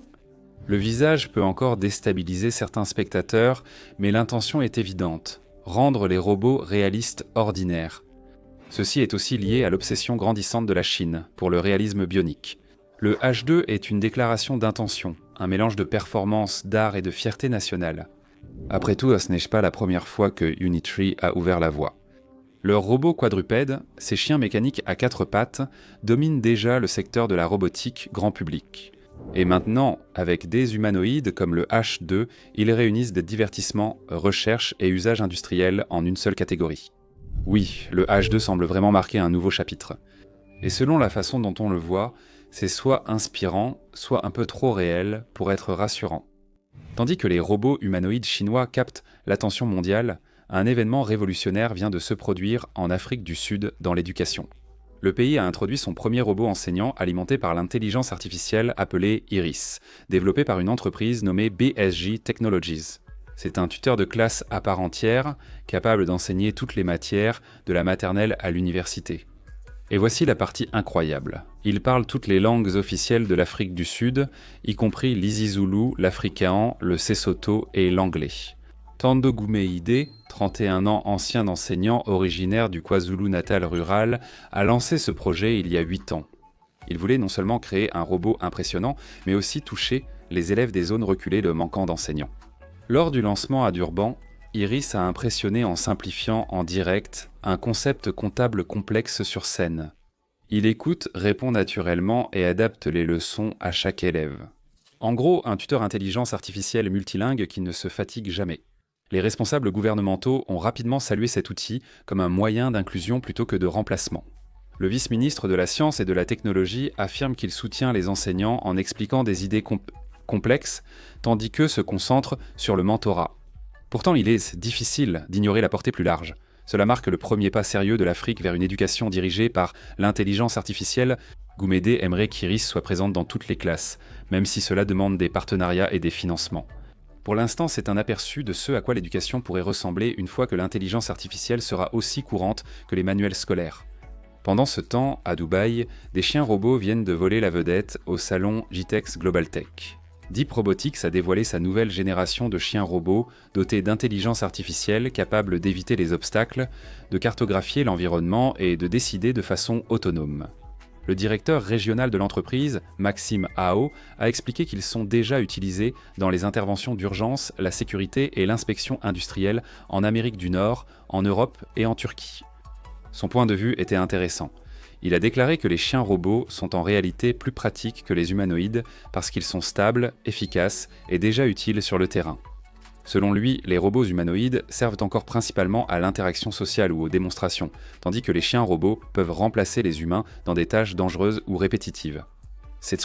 Le visage peut encore déstabiliser certains spectateurs, mais l'intention est évidente, rendre les robots réalistes ordinaires. Ceci est aussi lié à l'obsession grandissante de la Chine pour le réalisme bionique. Le H2 est une déclaration d'intention, un mélange de performance, d'art et de fierté nationale. Après tout, ce n'est pas la première fois que Unitree a ouvert la voie. Leurs robots quadrupèdes, ces chiens mécaniques à 4 pattes, dominent déjà le secteur de la robotique grand public. Et maintenant, avec des humanoïdes comme le H2, ils réunissent des divertissements, recherche et usages industriels en une seule catégorie. Oui, le H2 semble vraiment marquer un nouveau chapitre. Et selon la façon dont on le voit, c'est soit inspirant, soit un peu trop réel pour être rassurant. Tandis que les robots humanoïdes chinois captent l'attention mondiale, un événement révolutionnaire vient de se produire en Afrique du Sud dans l'éducation. Le pays a introduit son premier robot enseignant alimenté par l'intelligence artificielle appelée Iris, développé par une entreprise nommée BSJ Technologies. C'est un tuteur de classe à part entière, capable d'enseigner toutes les matières, de la maternelle à l'université. Et voici la partie incroyable. Il parle toutes les langues officielles de l'Afrique du Sud, y compris l'Isizulu, l'Afrikaans, le Sesotho et l'anglais. Tando Goumeide, 31 ans ancien enseignant originaire du KwaZulu-Natal rural, a lancé ce projet il y a 8 ans. Il voulait non seulement créer un robot impressionnant, mais aussi toucher les élèves des zones reculées le manquant d'enseignants. Lors du lancement à Durban, Iris a impressionné en simplifiant en direct un concept comptable complexe sur scène. Il écoute, répond naturellement et adapte les leçons à chaque élève. En gros, un tuteur intelligence artificielle multilingue qui ne se fatigue jamais. Les responsables gouvernementaux ont rapidement salué cet outil comme un moyen d'inclusion plutôt que de remplacement. Le vice-ministre de la Science et de la Technologie affirme qu'il soutient les enseignants en expliquant des idées complexes, tandis qu'eux se concentrent sur le mentorat. Pourtant, il est difficile d'ignorer la portée plus large. Cela marque le premier pas sérieux de l'Afrique vers une éducation dirigée par l'intelligence artificielle Goumédé aimerait qu'Iris soit présente dans toutes les classes, même si cela demande des partenariats et des financements. Pour l'instant, c'est un aperçu de ce à quoi l'éducation pourrait ressembler une fois que l'intelligence artificielle sera aussi courante que les manuels scolaires. Pendant ce temps, à Dubaï, des chiens robots viennent de voler la vedette au salon GITEX Global Tech. Deep Robotics a dévoilé sa nouvelle génération de chiens robots dotés d'intelligence artificielle capables d'éviter les obstacles, de cartographier l'environnement et de décider de façon autonome. Le directeur régional de l'entreprise, Maxime Hao, a expliqué qu'ils sont déjà utilisés dans les interventions d'urgence, la sécurité et l'inspection industrielle en Amérique du Nord, en Europe et en Turquie. Son point de vue était intéressant. Il a déclaré que les chiens robots sont en réalité plus pratiques que les humanoïdes parce qu'ils sont stables, efficaces et déjà utiles sur le terrain. Selon lui, les robots humanoïdes servent encore principalement à l'interaction sociale ou aux démonstrations, tandis que les chiens robots peuvent remplacer les humains dans des tâches dangereuses ou répétitives. Ces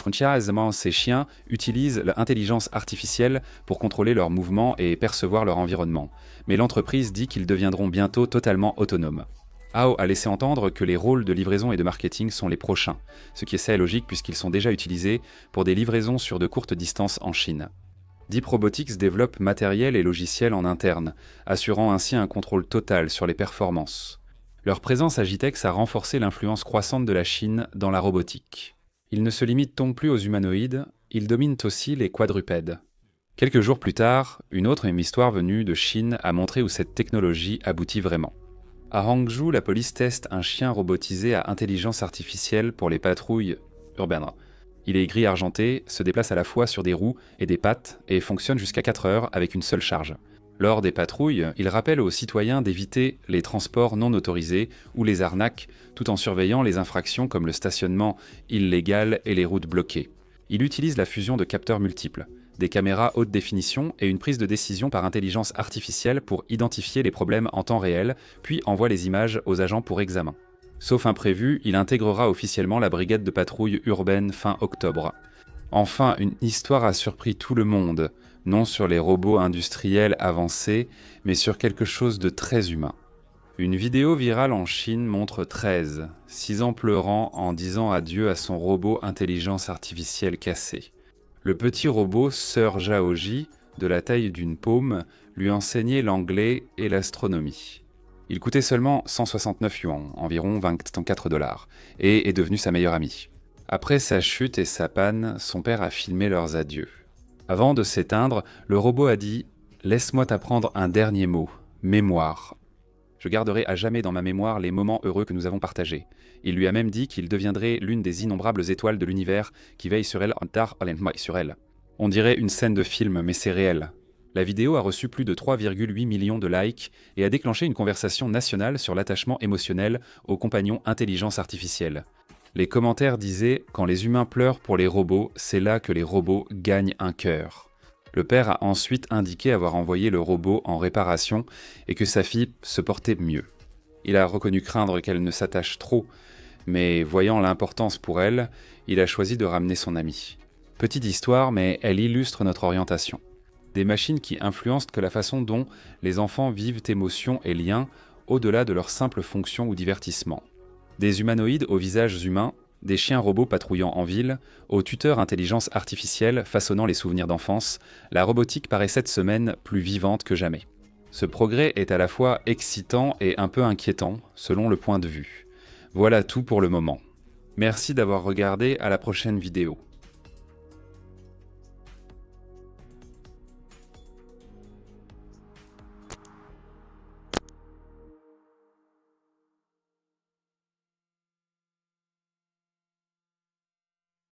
chiens utilisent l'intelligence artificielle pour contrôler leurs mouvements et percevoir leur environnement, mais l'entreprise dit qu'ils deviendront bientôt totalement autonomes. Hao a laissé entendre que les rôles de livraison et de marketing sont les prochains, ce qui est assez logique puisqu'ils sont déjà utilisés pour des livraisons sur de courtes distances en Chine. Deep Robotics développe matériel et logiciel en interne, assurant ainsi un contrôle total sur les performances. Leur présence à GITEX a renforcé l'influence croissante de la Chine dans la robotique. Ils ne se limitent donc plus aux humanoïdes, ils dominent aussi les quadrupèdes. Quelques jours plus tard, une autre histoire venue de Chine a montré où cette technologie aboutit vraiment. À Hangzhou, la police teste un chien robotisé à intelligence artificielle pour les patrouilles urbaines. Il est gris argenté, se déplace à la fois sur des roues et des pattes et fonctionne jusqu'à 4 heures avec une seule charge. Lors des patrouilles, il rappelle aux citoyens d'éviter les transports non autorisés ou les arnaques, tout en surveillant les infractions comme le stationnement illégal et les routes bloquées. Il utilise la fusion de capteurs multiples, des caméras haute définition et une prise de décision par intelligence artificielle pour identifier les problèmes en temps réel, puis envoie les images aux agents pour examen. Sauf imprévu, il intégrera officiellement la brigade de patrouille urbaine fin octobre. Enfin, une histoire a surpris tout le monde, non sur les robots industriels avancés, mais sur quelque chose de très humain. Une vidéo virale en Chine montre 13, 6 ans pleurant en disant adieu à son robot intelligence artificielle cassé. Le petit robot Sir Zhaoji, de la taille d'une paume, lui enseignait l'anglais et l'astronomie. Il coûtait seulement 169 yuan, environ 24 $, et est devenu sa meilleure amie. Après sa chute et sa panne, son père a filmé leurs adieux. Avant de s'éteindre, le robot a dit « Laisse-moi t'apprendre un dernier mot, mémoire. Je garderai à jamais dans ma mémoire les moments heureux que nous avons partagés. » Il lui a même dit qu'il deviendrait l'une des innombrables étoiles de l'univers qui veillent sur elle en tard sur elle. On dirait une scène de film, mais c'est réel. La vidéo a reçu plus de 3,8 millions de likes et a déclenché une conversation nationale sur l'attachement émotionnel aux compagnons intelligence artificielle. Les commentaires disaient « Quand les humains pleurent pour les robots, c'est là que les robots gagnent un cœur ». Le père a ensuite indiqué avoir envoyé le robot en réparation et que sa fille se portait mieux. Il a reconnu craindre qu'elle ne s'attache trop, mais voyant l'importance pour elle, il a choisi de ramener son amie. Petite histoire, mais elle illustre notre orientation. Des machines qui influencent que la façon dont les enfants vivent émotions et liens au-delà de leur simple fonction ou divertissement. Des humanoïdes aux visages humains, des chiens robots patrouillant en ville, aux tuteurs intelligence artificielle façonnant les souvenirs d'enfance, la robotique paraît cette semaine plus vivante que jamais. Ce progrès est à la fois excitant et un peu inquiétant, selon le point de vue. Voilà tout pour le moment. Merci d'avoir regardé, à la prochaine vidéo.